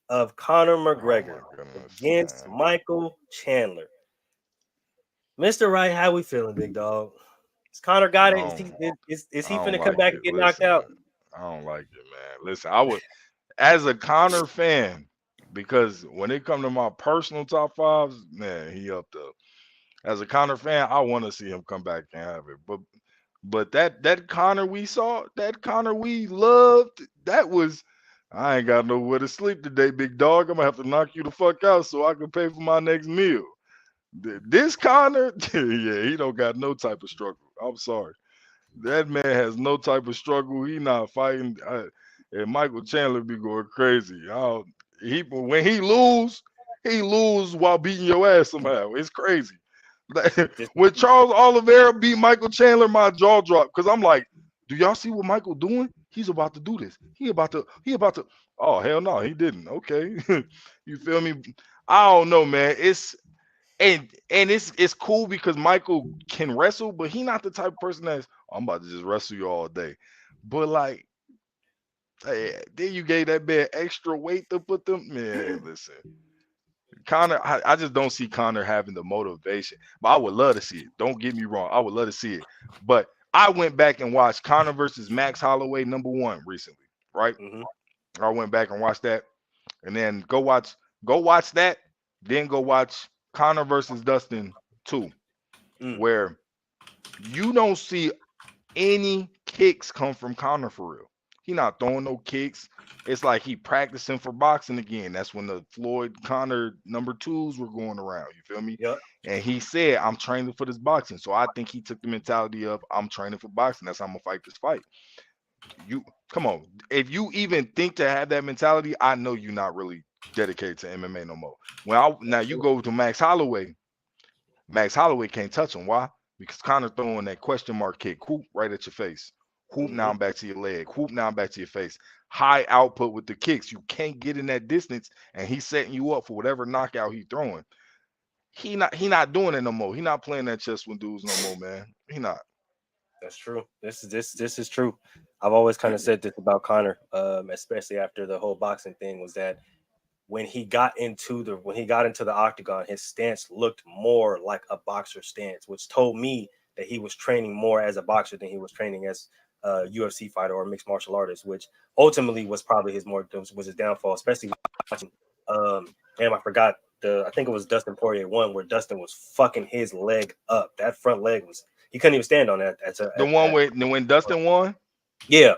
Speaker 1: of Conor
Speaker 5: Oh my
Speaker 1: McGregor
Speaker 5: goodness,
Speaker 1: against
Speaker 5: man.
Speaker 1: Michael Chandler. Mr. Wright, how we feeling, big dog? Is Conor got
Speaker 5: I
Speaker 1: it?
Speaker 5: don't,
Speaker 1: Is
Speaker 5: I
Speaker 1: he
Speaker 5: don't
Speaker 1: finna come
Speaker 5: like
Speaker 1: back
Speaker 5: it.
Speaker 1: and get knocked
Speaker 5: Listen,
Speaker 1: out?
Speaker 5: I don't like it, man. Listen, I would, as a Connor fan, because when it come to my personal top fives, man, he up there. As a Connor fan, I want to see him come back and have it. But that Connor we saw, that Connor we loved, that was. I ain't got nowhere to sleep today, big dog. I'm gonna have to knock you the fuck out so I can pay for my next meal. This Connor, yeah, he don't got no type of struggle. I'm sorry. That man has no type of struggle. He not fighting. And Michael Chandler be going crazy. When he lose while beating your ass somehow. It's crazy. Like,
Speaker 1: This,
Speaker 5: when Charles Oliveira beat Michael Chandler, my jaw dropped because I'm like, do y'all see what Michael doing? He's about to do this. He about to. Oh hell no, he didn't. Okay, you feel me? I don't know, man. and it's cool because Michael can wrestle, but he not the type of person that's I'm about to just wrestle you all day. But like, then you gave that man extra weight to put them. Man, listen, Connor, I just don't see Connor having the motivation. But I would love to see it. Don't get me wrong, I would love to see it. But I went back and watched Connor versus Max Holloway #1 recently, right?
Speaker 1: Mm-hmm.
Speaker 5: I went back and watched that, and then go watch that, then go watch Connor versus Dustin 2,
Speaker 1: Mm.
Speaker 5: where you don't see any kicks come from Connor for real. He not throwing no kicks. It's like he practicing for boxing again. That's when the Floyd Connor #2s were going around. You feel me?
Speaker 1: Yep.
Speaker 5: And he said, "I'm training for this boxing." So I think he took the mentality of, "I'm training for boxing. That's how I'm gonna fight this fight." You come on. If you even think to have that mentality, I know you're not really dedicated to MMA no more. Now you go to Max Holloway. Max Holloway can't touch him. Why? Because Connor throwing that question mark kick, whoop right at your face. Whoop
Speaker 1: Mm-hmm.
Speaker 5: now back to your leg. Whoop now back to your face. High output with the kicks. You can't get in that distance, and he's setting you up for whatever knockout he throwing. He not doing it no more. He not playing that chess with dudes no more, man. He not.
Speaker 1: That's true. This is true. I've always kind of said this about Connor, especially after the whole boxing thing, was that when he got into the octagon, his stance looked more like a boxer stance, which told me that he was training more as a boxer than he was training as a UFC fighter or mixed martial artist, which ultimately was probably was his downfall, especially watching. Damn, I forgot I think it was Dustin Poirier one where Dustin was fucking his leg up. That front leg was he couldn't even stand on that.
Speaker 5: The one when Dustin won,
Speaker 1: Yeah.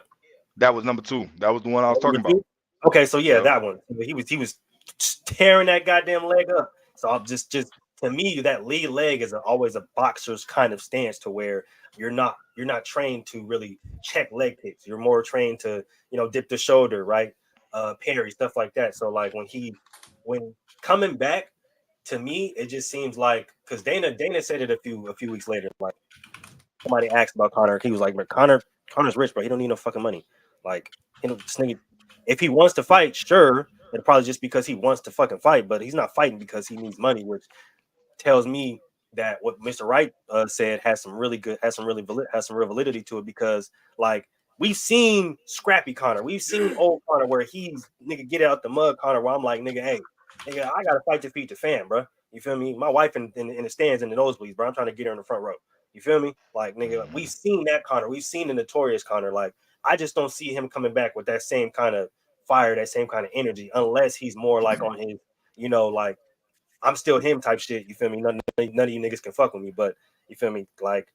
Speaker 5: that was #2. That was the one I was talking about.
Speaker 1: Okay, so yeah,
Speaker 5: Yep.
Speaker 1: that one. He was tearing that goddamn leg up. So I'm just to me, that lead leg is always a boxer's kind of stance to where you're not trained to really check leg kicks. You're more trained to dip the shoulder, right? Parry, stuff like that. So like when coming back, to me, it just seems like because Dana said it a few weeks later, like somebody asked about Connor, he was like, "But Connor's rich, bro. He don't need no fucking money. Like, this nigga, if he wants to fight, sure, it's probably just because he wants to fucking fight, but he's not fighting because he needs money, which tells me that what Mr. Wright said has some real validity to it because like we've seen scrappy Connor, we've seen old Connor where he's nigga get out the mud Connor where I'm like nigga, hey, nigga, I gotta fight to feed the fam, bro. You feel me? My wife in the stands in the nosebleeds, bro. I'm trying to get her in the front row. You feel me? Like nigga, we've seen that Connor, we've seen the notorious Connor. Like I just don't see him coming back with that same kind of fire, that same kind of energy, unless he's more like on his, like I'm still him type shit. You feel me? None of you niggas can fuck with me, but you feel me? Like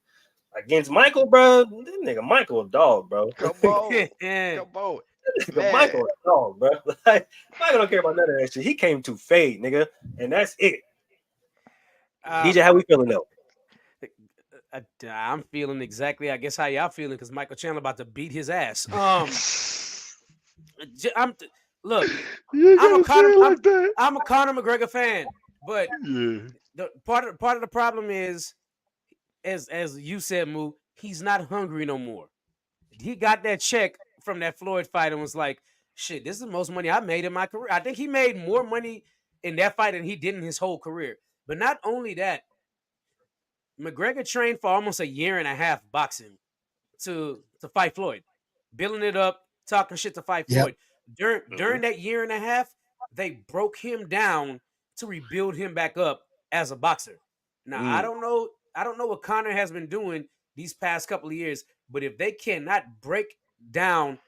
Speaker 1: against Michael, bro, this nigga Michael a dog, bro.
Speaker 5: Come on. Come on.
Speaker 1: Nigga
Speaker 5: Man.
Speaker 1: Michael a dog, bro. Like Michael don't care about none of that shit. He came to fade, nigga, and that's it. DJ, how we feeling though?
Speaker 4: I'm feeling exactly, I guess, how y'all feeling because Michael Chandler about to beat his ass. Look, I'm a Conor McGregor fan, but the part of the problem is, as you said, Moo, he's not hungry no more. He got that check from that Floyd fight and was like, "Shit, this is the most money I made in my career." I think he made more money in that fight than he did in his whole career. But not only that, McGregor trained for almost a year and a half boxing to fight Floyd, building it up, talking shit to fight Floyd. During that year and a half, they broke him down to rebuild him back up as a boxer. Now I don't know what Conor has been doing these past couple of years, but if they cannot break down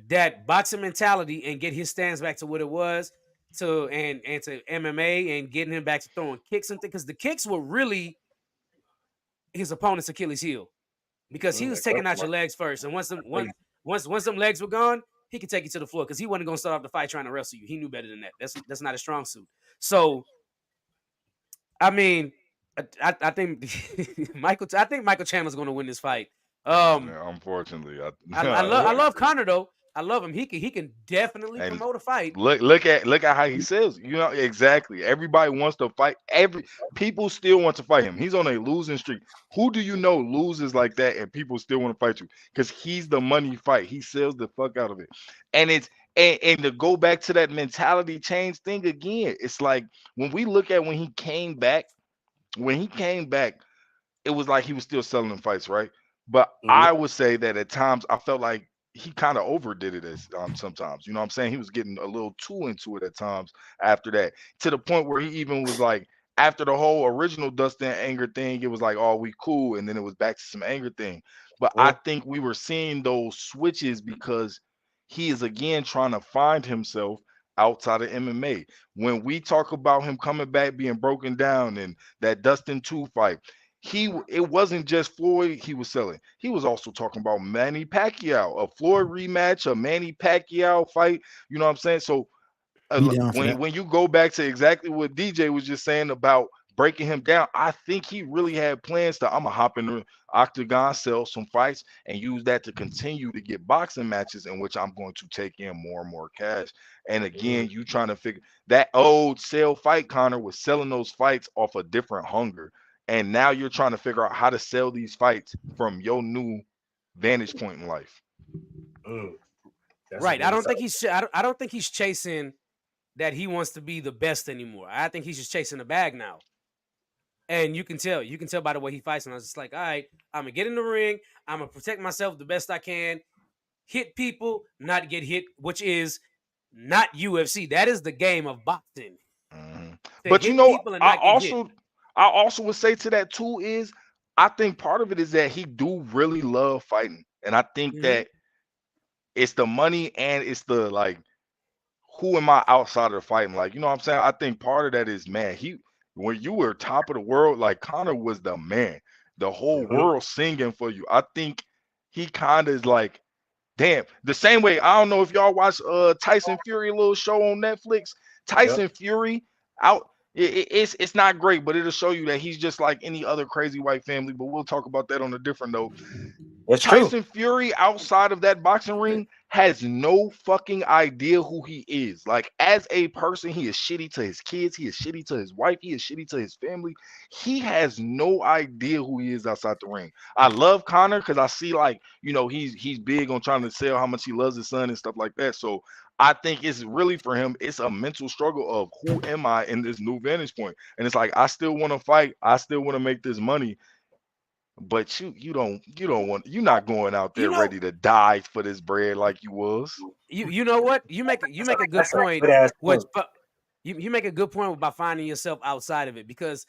Speaker 4: that boxing mentality and get his stance back to what it was to MMA and getting him back to throwing kicks and things, because the kicks were really his opponent's Achilles heel, because he was taking out your legs first, and once them legs were gone, he could take you to the floor because he wasn't going to start off the fight trying to wrestle you. He knew better than that. That's not a strong suit. So, I mean, I think Michael Chandler's going to win this fight.
Speaker 5: Unfortunately,
Speaker 4: I love Conor though. I love him. He can definitely promote a fight.
Speaker 5: Look at how he sells. Exactly. Everybody wants to fight. People still want to fight him. He's on a losing streak. Who do you know loses like that and people still want to fight you? Because he's the money fight. He sells the fuck out of it. And and to go back to that mentality change thing again, it's like when we look at when he came back, it was like he was still selling them fights, right? But
Speaker 1: Mhm.
Speaker 5: I would say that at times I felt like he kind of overdid it as sometimes. You know what I'm saying? He was getting a little too into it at times after that, to the point where he even was like, after the whole original Dustin anger thing, it was like, oh, we cool, and then it was back to some anger thing. But I
Speaker 1: Mhm.
Speaker 5: think we were seeing those switches because he is again trying to find himself outside of MMA. When we talk about him coming back being broken down and that Dustin 2 fight, it wasn't just Floyd he was selling. He was also talking about Manny Pacquiao, a Floyd rematch, a Manny Pacquiao fight. You know what I'm saying? So
Speaker 3: He down for
Speaker 5: when
Speaker 3: that.
Speaker 5: when you go back to exactly what DJ was just saying about breaking him down, I think he really had plans to, I'm gonna hop in the octagon, sell some fights, and use that to continue to get boxing matches in which I'm going to take in more and more cash. And again, you trying to figure that old sell fight, Connor was selling those fights off a different hunger. And now you're trying to figure out how to sell these fights from your new vantage point in life.
Speaker 1: Mm. That's a
Speaker 4: Right. I
Speaker 1: very
Speaker 4: don't think
Speaker 1: solid.
Speaker 4: he's. I don't think he's chasing that he wants to be the best anymore. I think he's just chasing the bag now. And you can tell. You can tell by the way he fights. And I was just like, all right, I'm gonna get in the ring. I'm gonna protect myself the best I can. Hit people, not get hit, which is not UFC. That is the game of boxing.
Speaker 5: Mhm.
Speaker 4: To
Speaker 5: But you
Speaker 4: hit
Speaker 5: know,
Speaker 4: people and not get hit.
Speaker 5: I also would say to that too is I think part of it is that he do really love fighting. And I think
Speaker 4: Mm-hmm.
Speaker 5: that it's the money and it's the like, who am I outside of the fighting? Like, you know what I'm saying? I think part of that is, man, he when you were top of the world, like Connor was the man, the whole
Speaker 1: Mhm.
Speaker 5: world singing for you. I think he kind of is like, damn, the same way. I don't know if y'all watch Tyson Fury little show on Netflix.
Speaker 1: Yep.
Speaker 5: Tyson Fury out. It's not great, but it'll show you that he's just like any other crazy white family. But we'll talk about that on a different note.
Speaker 1: That's true.
Speaker 5: Tyson Fury outside of that boxing ring has no fucking idea who he is. Like, as a person, he is shitty to his kids, he is shitty to his wife, he is shitty to his family. He has no idea who he is outside the ring. I love Connor because I see, like, you know, he's big on trying to sell how much he loves his son and stuff like that. So I think it's really for him, it's a mental struggle of who am I in this new vantage point. And it's like, I still want to fight, I still want to make this money, but you don't want, you're not going out
Speaker 4: You
Speaker 5: there
Speaker 4: know,
Speaker 5: ready to die for this bread like you was.
Speaker 4: you know what? You make a good
Speaker 1: That's a
Speaker 4: point.
Speaker 1: good ass
Speaker 4: Which
Speaker 1: point.
Speaker 4: but you make a good point about finding yourself outside of it, because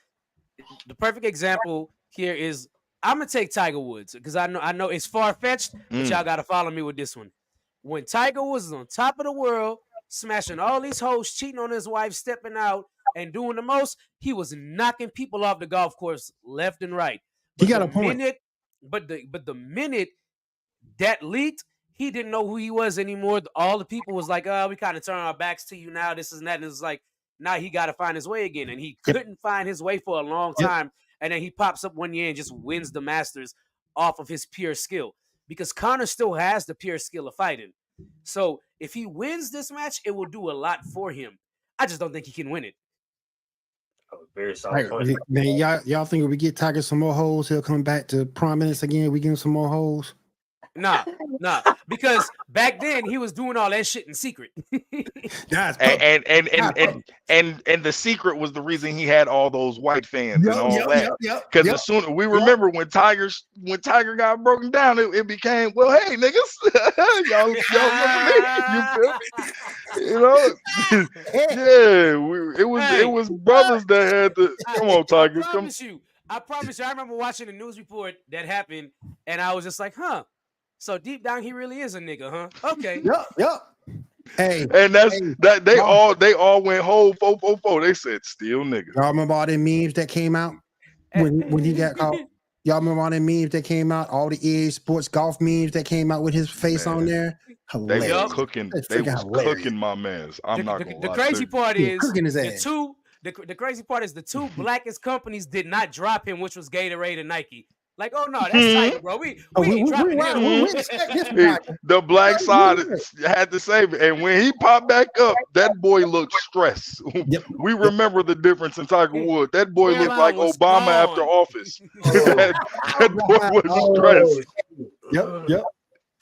Speaker 4: the perfect example here is, I'm gonna take Tiger Woods, because I know it's far fetched, but y'all
Speaker 5: Mm.
Speaker 4: gotta follow me with this one. When Tiger Woods was on top of the world, smashing all these hoes, cheating on his wife, stepping out, and doing the most, he was knocking people off the golf course left and right.
Speaker 3: He
Speaker 4: But
Speaker 3: got
Speaker 4: the
Speaker 3: a point.
Speaker 4: minute, but the minute that leaked, he didn't know who he was anymore. All the people was like, "Oh, we kind of turn our backs to you now. This is that." And it's like, now he got to find his way again, and he
Speaker 3: Yep.
Speaker 4: couldn't find his way for a long
Speaker 3: Yep.
Speaker 4: time. And then he pops up one year and just wins the Masters off of his pure skill, because Connor still has the pure skill of fighting. So if he wins this match, it will do a lot for him. I just don't think he can win it.
Speaker 1: Oh, very solid
Speaker 3: Right.
Speaker 1: point.
Speaker 3: Man, y'all think if we get Tiger some more holes, he'll come back to prominence again? We give him some more holes.
Speaker 4: Nah, because back then he was doing all that shit in secret.
Speaker 3: That's
Speaker 5: And
Speaker 3: public.
Speaker 5: and and
Speaker 3: That's
Speaker 5: and and,
Speaker 3: public.
Speaker 5: and the secret was the reason he had all those white fans and
Speaker 3: Yep,
Speaker 5: all
Speaker 3: yep,
Speaker 5: that.
Speaker 3: yep, yep,
Speaker 5: Because
Speaker 3: yep,
Speaker 5: as soon we
Speaker 3: yep.
Speaker 5: remember when Tiger got broken down, it became, well, hey niggas, y'all remember me? You feel me? You know, yeah. It
Speaker 4: Hey,
Speaker 5: was brothers that had to come on,
Speaker 4: I
Speaker 5: Tiger, come.
Speaker 4: promise you. I promise you. I remember watching the news report that happened, and I was just like, huh. So deep down, he really is a nigga, huh? Okay.
Speaker 3: Yep, yep. Hey,
Speaker 5: And that's
Speaker 3: hey,
Speaker 5: that they
Speaker 3: y'all,
Speaker 5: all went whole 444. They said still nigga.
Speaker 3: y'all remember all them memes that came out when he got caught? Y'all remember all them memes that came out? All the EA Sports golf memes that came out with his face on
Speaker 5: Man,
Speaker 3: there?
Speaker 5: they was
Speaker 3: Hilarious.
Speaker 4: Yup.
Speaker 5: cooking.
Speaker 3: That's
Speaker 5: They
Speaker 3: freaking
Speaker 5: was
Speaker 3: hilarious.
Speaker 5: cooking my mans. I'm not gonna
Speaker 4: The
Speaker 5: lie.
Speaker 4: crazy part
Speaker 3: Yeah,
Speaker 4: is
Speaker 3: cooking his
Speaker 4: the
Speaker 3: ass.
Speaker 4: two the crazy part is the two blackest companies did not drop him, which was Gatorade and Nike. Like, oh no, that's
Speaker 5: Hmm,
Speaker 4: Tiger, bro. We
Speaker 3: Oh,
Speaker 4: we ain't dropping him.
Speaker 5: hmm.
Speaker 3: we expect this from
Speaker 5: Hey,
Speaker 3: Tiger.
Speaker 5: the black side
Speaker 3: Yep,
Speaker 5: had to save it. And when he popped back up, that boy looked stressed.
Speaker 3: yep,
Speaker 5: We
Speaker 3: yep.
Speaker 5: remember the difference in Tiger Woods. That boy looked like
Speaker 4: Hairline was
Speaker 5: Obama after
Speaker 4: gone.
Speaker 5: office.
Speaker 1: Oh,
Speaker 5: that boy was
Speaker 1: oh,
Speaker 5: stressed.
Speaker 3: Yep, yep,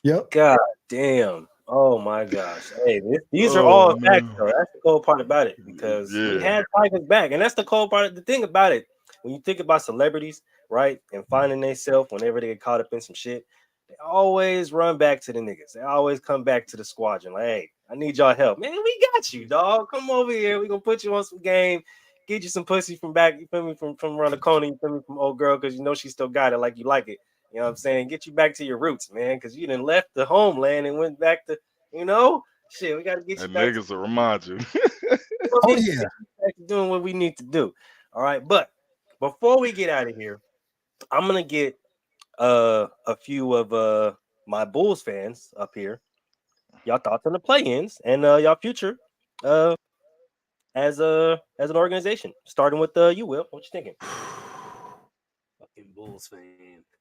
Speaker 3: yep.
Speaker 1: God damn. Oh my gosh! Hey, these are
Speaker 5: Oh
Speaker 1: all facts,
Speaker 5: man.
Speaker 1: though. That's the cold part about it because we
Speaker 5: Yeah.
Speaker 1: had Tiger's back, and that's the cold part. The thing about it, when you think about celebrities, right, and finding themselves whenever they get caught up in some shit, they always run back to the niggas. They always come back to the squadron. Like, hey, I need y'all help, man. We got you, dog. Come over here. We gonna put you on some game. Get you some pussy from back. You feel me? From around the corner. You feel me? From old girl, because you know she still got it like you like it. You know what I'm saying? Get you back to your roots, man, because you done left the homeland and went back to, shit, we got to get you
Speaker 5: And
Speaker 1: back to,
Speaker 5: niggas will remind you.
Speaker 3: Oh yeah.
Speaker 1: back to doing what we need to do. All right. But before we get out of here, I'm going to get a few of my Bulls fans up here. Y'all thoughts on the play-ins and y'all future uh, as an organization. Starting with you, Will. What you thinking?
Speaker 4: Fucking Bulls fan.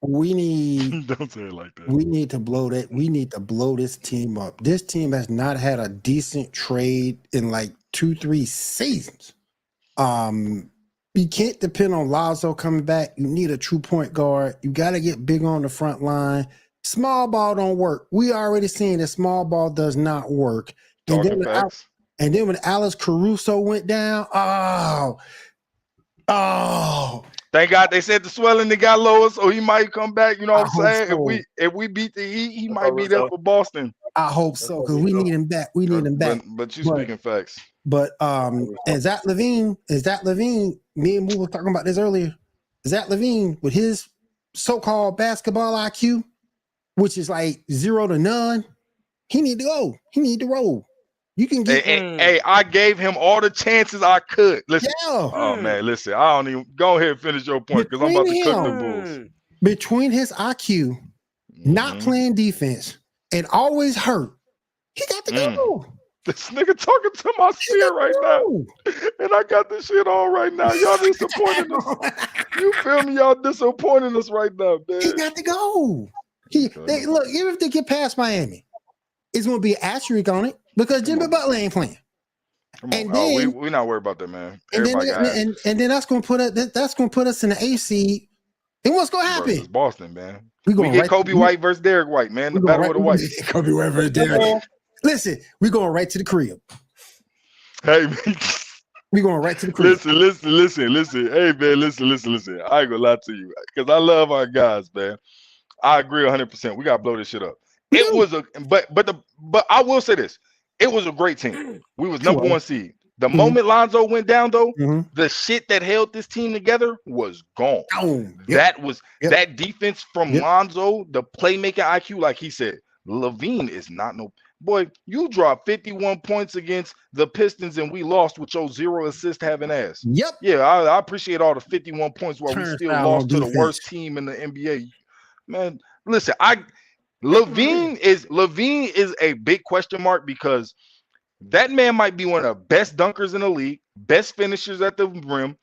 Speaker 3: We need
Speaker 5: Don't say it like that.
Speaker 3: we need to blow that. We need to blow this team up. This team has not had a decent trade in like 2-3 seasons. You can't depend on Lazo coming back. You need a true point guard. You got to get big on the front line. Small ball don't work. We already seen that small ball does not work. And
Speaker 5: Talking
Speaker 3: then,
Speaker 5: facts.
Speaker 3: when Alex Caruso went down, oh,
Speaker 5: Thank God they said the swelling that got lower, so he might come back. You know
Speaker 3: I
Speaker 5: what I'm
Speaker 3: hope
Speaker 5: saying?
Speaker 3: so.
Speaker 5: If we beat the Heat, he
Speaker 1: That's
Speaker 5: might
Speaker 1: all
Speaker 5: be
Speaker 1: we
Speaker 5: there
Speaker 1: know.
Speaker 5: for Boston.
Speaker 3: I hope so, because we need him back. We need him back.
Speaker 5: But you
Speaker 3: But-
Speaker 5: speaking facts.
Speaker 3: But and Zach Levine, me and Moo were talking about this earlier. Zach Levine, with his so-called basketball IQ, which is like 0 to none, he need to go. He need to roll. You can get
Speaker 5: Hey, I gave him all the chances I could. Listen.
Speaker 3: yeah.
Speaker 5: Oh man, listen. I don't even go ahead and finish your point because I'm about to cook the Bulls.
Speaker 3: Between his IQ, not playing defense, and always hurt, he got to go.
Speaker 5: This nigga talking to my spirit right now. And I got this shit on right now. Y'all disappointing us. You feel me? Y'all disappointing us right now, man.
Speaker 3: He got to go. Look, even if they get past Miami, it's going to be an asterisk on it because Jimmy Butler ain't playing.
Speaker 5: We're not worried about that, man.
Speaker 3: And then that's going to put us in the A seed. And what's going to happen?
Speaker 5: Versus Boston, man.
Speaker 3: We
Speaker 5: get Kobe White versus Derek White, man. The battle with the White.
Speaker 3: Kobe White versus Derek. Listen, we're going right to the crib.
Speaker 5: Hey,
Speaker 3: we going right to the crib.
Speaker 5: Listen. Hey, man, listen. I ain't gonna lie to you because I love our guys, man. I agree 100%. We gotta blow this shit up. It was but I will say this: it was a great team. We was number one seed. The moment Lonzo went down, though, the shit that held this team together was gone. That was that defense from Lonzo, the playmaking IQ, like he said. Levine is not no boy. You dropped 51 points against the Pistons and we lost with your 0 assist having ass.
Speaker 3: Yep.
Speaker 5: Yeah, I appreciate all the 51 points while we still lost to the worst team in the NBA. Man, listen, Levine is a big question mark because that man might be one of the best dunkers in the league, best finishers at the rim,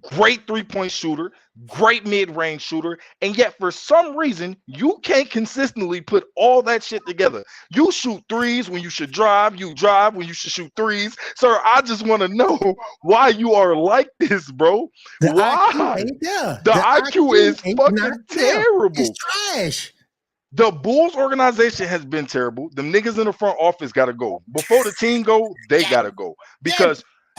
Speaker 5: great three-point shooter, great mid-range shooter, and yet for some reason you can't consistently put all that shit together. You shoot threes when you should drive, you drive when you should shoot threes. Sir, I just want to know why you are like this, bro. Why? The IQ is fucking terrible.
Speaker 3: It's trash.
Speaker 5: The Bulls organization has been terrible. The niggas in the front office got to go. Before the team go, they got to go.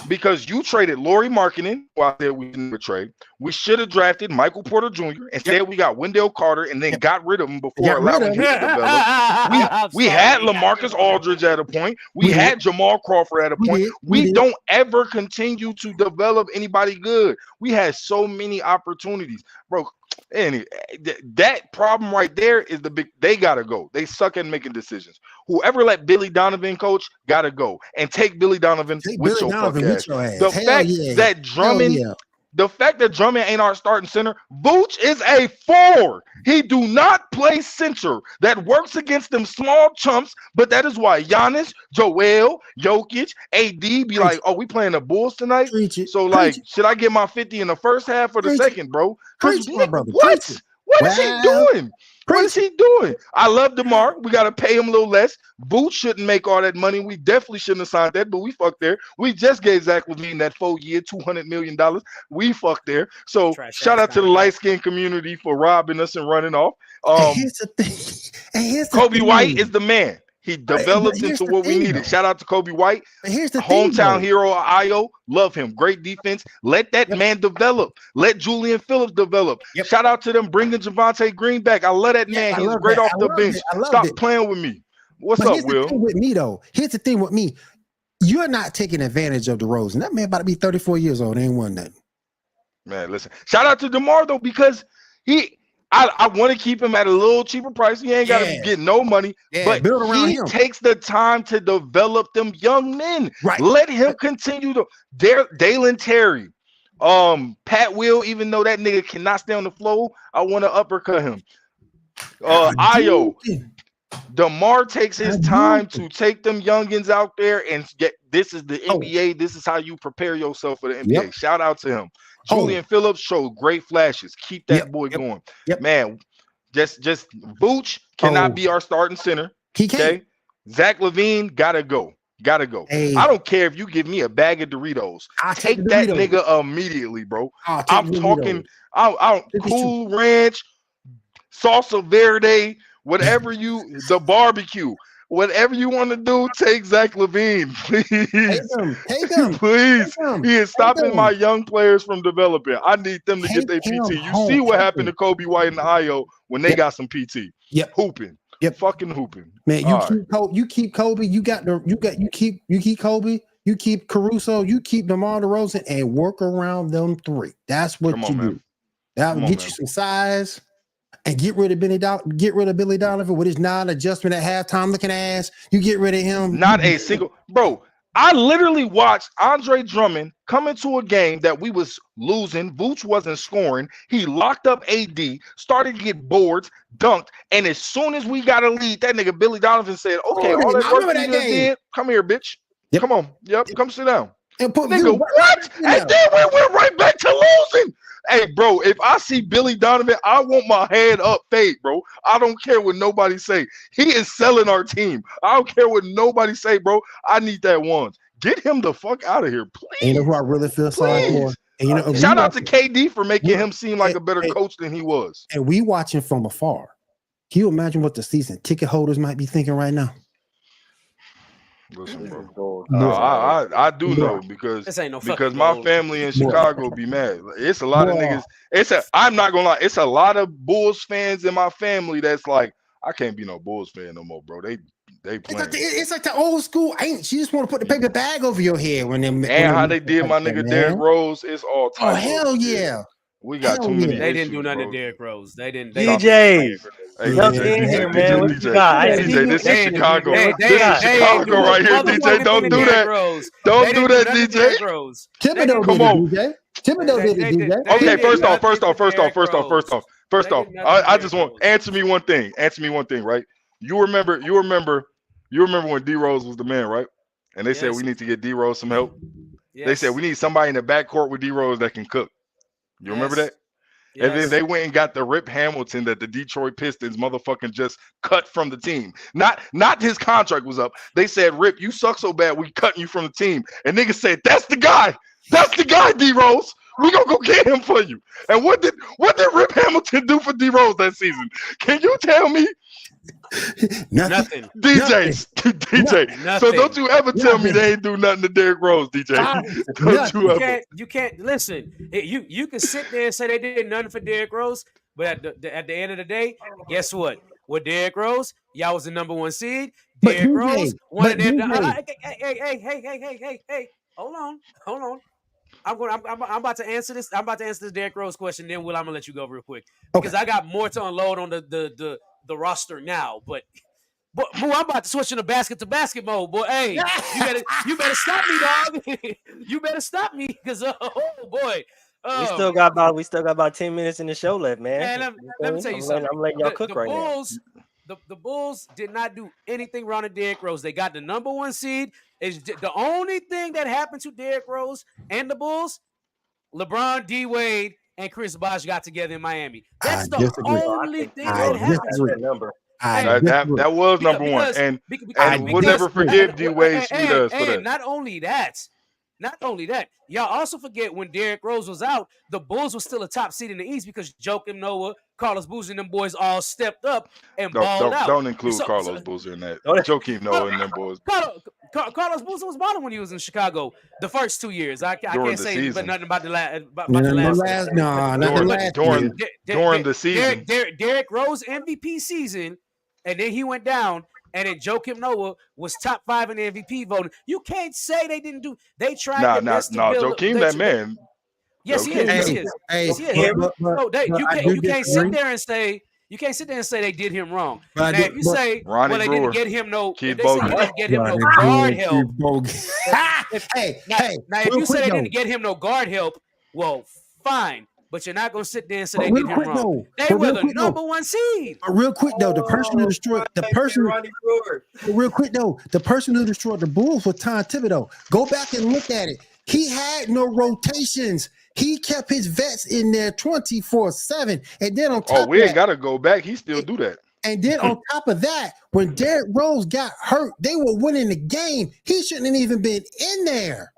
Speaker 5: Because you traded Lauri Markkanen, who I said we didn't trade. We should have drafted Michael Porter Jr. Instead, we got Wendell Carter and then got rid of him before allowing him to develop. We had LaMarcus Aldridge at a point. We had Jamal Crawford at a point. We don't ever continue to develop anybody good. We had so many opportunities. Bro, that problem right there is the big. They gotta go. They suck at making decisions. Whoever let Billy Donovan coach gotta go and take Billy Donovan with your fuck ass. The fact that Drummond ain't our starting center. Vooch is a 4. He do not play center. That works against them small chumps. But that is why Giannis, Joel, Jokic, AD be like, oh, we playing the Bulls tonight. So like, should I get my 50 in the first half or the second, bro? What is he doing? What is he doing? I love DeMar. We got to pay him a little less. Boots shouldn't make all that money. We definitely shouldn't have signed that, but we fucked there. We just gave Zach Levine that 4-year, $200 million. We fucked there. So shout out to the light-skinned community for robbing us and running off.
Speaker 3: Here's the thing.
Speaker 5: Kobe White is the man. He
Speaker 3: But
Speaker 5: developed
Speaker 3: here's
Speaker 5: into
Speaker 3: the
Speaker 5: what we
Speaker 3: thing,
Speaker 5: needed.
Speaker 3: though.
Speaker 5: Shout out to Kobe White,
Speaker 3: But here's the thing,
Speaker 5: hometown
Speaker 3: though.
Speaker 5: hero of Io. Love him. Great defense. Let that
Speaker 3: Yep.
Speaker 5: man develop. Let Julian Phillips develop.
Speaker 3: Yep.
Speaker 5: Shout out to them bringing Javante Green back. I love that
Speaker 3: Yeah,
Speaker 5: man.
Speaker 3: I
Speaker 5: He's
Speaker 3: love
Speaker 5: great
Speaker 3: that.
Speaker 5: off
Speaker 3: I
Speaker 5: the
Speaker 3: loved
Speaker 5: bench.
Speaker 3: it. I loved
Speaker 5: Stop
Speaker 3: it.
Speaker 5: playing with me. What's
Speaker 3: But
Speaker 5: up,
Speaker 3: here's the
Speaker 5: Will?
Speaker 3: thing with me, though. Here's the thing with me. You're not taking advantage of DeRozan. That man about to be 34 years old. Ain't won nothing.
Speaker 5: Man, listen. Shout out to DeMar though, because I want to keep him at a little cheaper price. He ain't got to
Speaker 3: Yeah.
Speaker 5: get no money,
Speaker 3: Yeah,
Speaker 5: but
Speaker 3: build around
Speaker 5: he
Speaker 3: him.
Speaker 5: takes the time to develop them young men.
Speaker 3: Right.
Speaker 5: Let him continue to Dalen Terry, Pat Will, even though that nigga cannot stay on the floor, I want to uppercut him. Io. DeMar takes his time to take them youngins out there and get. This is the NBA. This is how you prepare yourself for the NBA.
Speaker 3: Yep.
Speaker 5: Shout out to him. Julian Phillips showed great flashes. Keep that boy going.
Speaker 3: Yep.
Speaker 5: Man, just Vooch cannot be our starting center.
Speaker 3: He can't.
Speaker 5: Okay. Zach LaVine gotta go. Gotta go.
Speaker 3: Hey.
Speaker 5: I don't care if you give me a bag of Doritos.
Speaker 3: I'll
Speaker 5: take
Speaker 3: the
Speaker 5: that
Speaker 3: Doritos.
Speaker 5: nigga immediately, bro.
Speaker 3: I'm
Speaker 5: talking. I Cool Ranch, salsa verde, whatever the barbecue. Whatever you want to do, take Zach LaVine, please.
Speaker 3: Take him.
Speaker 5: Please.
Speaker 3: Take him.
Speaker 5: He is stopping my young players from developing. I need them to get their
Speaker 3: Take
Speaker 5: PT.
Speaker 3: him
Speaker 5: You
Speaker 3: home.
Speaker 5: see what happened to Kobe White and Io when they got some PT.
Speaker 3: Yep.
Speaker 5: Hooping.
Speaker 3: Yep.
Speaker 5: Fucking hooping.
Speaker 3: Man, you keep Kobe. You keep Kobe. You keep Caruso. You keep DeMar DeRozan and work around them three. That's what you do. That will get you some size. And get rid of Billy Donovan with his non-adjustment at halftime looking ass. You get rid of him.
Speaker 5: Not a single bro. I literally watched Andre Drummond come into a game that we was losing. Vooch wasn't scoring. He locked up AD, started to get boards, dunked, and as soon as we got a lead, that nigga Billy Donovan said, "Okay, all that work you just did, come here, bitch.
Speaker 3: Yep.
Speaker 5: Come on, come sit down."
Speaker 3: And put
Speaker 5: nigga, what? And then we went right back to losing. Hey, bro, if I see Billy Donovan, I want my head up fade, bro. I don't care what nobody say. He is selling our team. I don't care what nobody say, bro. I need that ones. Get him the fuck out of here, please.
Speaker 3: And you know who I really feel sorry for? And, you know,
Speaker 5: shout out to KD for making him seem like a better coach than he was.
Speaker 3: And we watching from afar. Can you imagine what the season ticket holders might be thinking right now?
Speaker 5: Listen, bro. I do know because my family in Chicago be mad. It's a lot of niggas. I'm not gonna lie. It's a lot of Bulls fans in my family that's like, I can't be no Bulls fan no more, bro. They playing.
Speaker 3: It's like the old school. She just want to put the paper bag over your head when they
Speaker 5: how they did my nigga Derrick Rose. It's all time.
Speaker 3: Oh hell yeah.
Speaker 5: We got too many.
Speaker 4: They didn't do nothing to Derrick Rose. They didn't.
Speaker 1: DJ. Jump in here, man. What you got?
Speaker 5: DJ, this is Chicago. This is Chicago right here, DJ. Don't do that. Don't do that, DJ.
Speaker 3: Thibodeau
Speaker 5: come on.
Speaker 3: DJ. Thibodeau did it, DJ.
Speaker 5: Okay, first off. I just want answer me one thing, right? You remember when D Rose was the man, right? And they said we need to get D Rose some help. They said we need somebody in the backcourt with D Rose that can cook. You remember that? Yes. And then they went and got the Rip Hamilton that the Detroit Pistons motherfucking just cut from the team. Not his contract was up. They said, Rip, you suck so bad, we cutting you from the team. And niggas said, that's the guy, D Rose. We gonna go get him for you. And what did Rip Hamilton do for D Rose that season? Can you tell me?
Speaker 4: Nothing.
Speaker 5: DJ.
Speaker 4: Nothing.
Speaker 5: So don't you ever tell me they ain't do nothing to Derrick Rose, DJ. Don't you ever.
Speaker 4: You can't listen. You can sit there and say they did nothing for Derrick Rose, but at the end of the day, guess what? With Derrick Rose, y'all was the number 1 seed. Derrick Rose, one of them. Hey, hold on. I'm about to answer this. I'm about to answer this Derrick Rose question. Then I'm gonna let you go real quick because I got more to unload on the roster now. But Moo, I'm about to switch into basket to basket mode, boy. Hey, you better stop me, dog. You better stop me because oh boy.
Speaker 1: We still got about 10 minutes in the show left, man.
Speaker 4: And let me tell you something.
Speaker 1: I'm letting y'all cook right now.
Speaker 4: The Bulls did not do anything wrong to Derrick Rose. They got the number 1 seed. Is the only thing that happened to Derrick Rose and the Bulls, LeBron, D Wade, and Chris Bosh got together in Miami. That's the only thing that happened.
Speaker 5: That was number 1. And we'll never forgive D Wade for that.
Speaker 4: Not only that, y'all also forget when Derrick Rose was out, the Bulls were still a top seed in the East because Joakim Noah, Carlos Boozer and them boys all stepped up and balled out.
Speaker 5: Don't include
Speaker 4: So-
Speaker 5: Carlos
Speaker 4: so-
Speaker 5: Boozer in that.
Speaker 1: Don't-
Speaker 5: Joakim Noah and them boys
Speaker 4: Carlos Boozer was balling when he was in Chicago the first 2 years. I
Speaker 5: During
Speaker 4: can't
Speaker 5: the
Speaker 4: say
Speaker 5: season.
Speaker 4: nothing about the last.
Speaker 3: Not the last, not the last
Speaker 5: during
Speaker 3: year.
Speaker 5: during the season.
Speaker 4: Derrick Rose MVP season, and then he went down, and then Joakim Noah was top 5 in the MVP voting. You can't say they didn't do. They tried
Speaker 5: Nah,
Speaker 4: their
Speaker 5: nah,
Speaker 4: best to
Speaker 5: nah.
Speaker 4: build.
Speaker 5: Joakim, that man.
Speaker 4: Yes, he is. Yes, he is.
Speaker 3: Hey,
Speaker 4: Yes, he is.
Speaker 3: but
Speaker 4: No,
Speaker 3: I
Speaker 4: you
Speaker 3: do
Speaker 4: can't sit
Speaker 3: disagree.
Speaker 4: there and say they did him wrong.
Speaker 3: But
Speaker 4: Now, if you say,
Speaker 5: Ronnie
Speaker 4: well, they
Speaker 5: Brewer,
Speaker 4: didn't get him no,
Speaker 5: Keith
Speaker 4: if they say they
Speaker 5: Bogan.
Speaker 4: didn't get him no
Speaker 3: Ronnie
Speaker 4: guard
Speaker 3: Brewer,
Speaker 4: help.
Speaker 3: Keith Bogan. Hey,
Speaker 4: Now, if
Speaker 3: real
Speaker 4: you say
Speaker 3: quick
Speaker 4: they
Speaker 3: though.
Speaker 4: didn't get him no guard help, well, fine. But you're not gonna sit there and say
Speaker 3: But
Speaker 4: they
Speaker 3: real
Speaker 4: did him
Speaker 3: quick
Speaker 4: wrong.
Speaker 3: though.
Speaker 4: They
Speaker 3: But
Speaker 4: were
Speaker 3: real
Speaker 4: the
Speaker 3: quick though.
Speaker 4: number 1 seed.
Speaker 3: But real quick though, the person who destroyed the person.
Speaker 1: Ronnie Brewer.
Speaker 3: Real quick though, the person who destroyed the Bulls was Tom Thibodeau. Go back and look at it. He had no rotations. He kept his vets in there 24/7. And then on top
Speaker 5: Oh, we
Speaker 3: of
Speaker 5: ain't
Speaker 3: that,
Speaker 5: got to go back. He still do that.
Speaker 3: and then on top of that, when Derrick Rose got hurt, they were winning the game. He shouldn't have even been in there.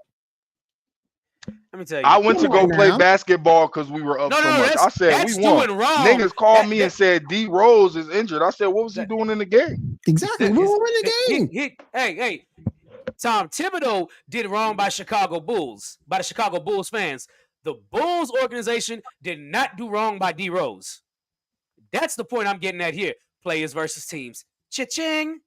Speaker 4: Let me tell you.
Speaker 5: I went to
Speaker 3: Come
Speaker 5: go
Speaker 3: on
Speaker 5: play
Speaker 3: now.
Speaker 5: basketball because we were up
Speaker 4: No,
Speaker 5: so
Speaker 4: no,
Speaker 5: much. I said
Speaker 4: that's
Speaker 5: we won.
Speaker 4: doing wrong.
Speaker 5: Niggas called
Speaker 4: That-
Speaker 5: me and said D Rose is injured. I said, what was he doing in the game?
Speaker 3: Exactly. We were winning the game.
Speaker 4: Hey, Tom Thibodeau did wrong by Chicago Bulls, by the Chicago Bulls fans. The Bulls organization did not do wrong by D Rose. That's the point I'm getting at here. Players versus teams. Cha-ching.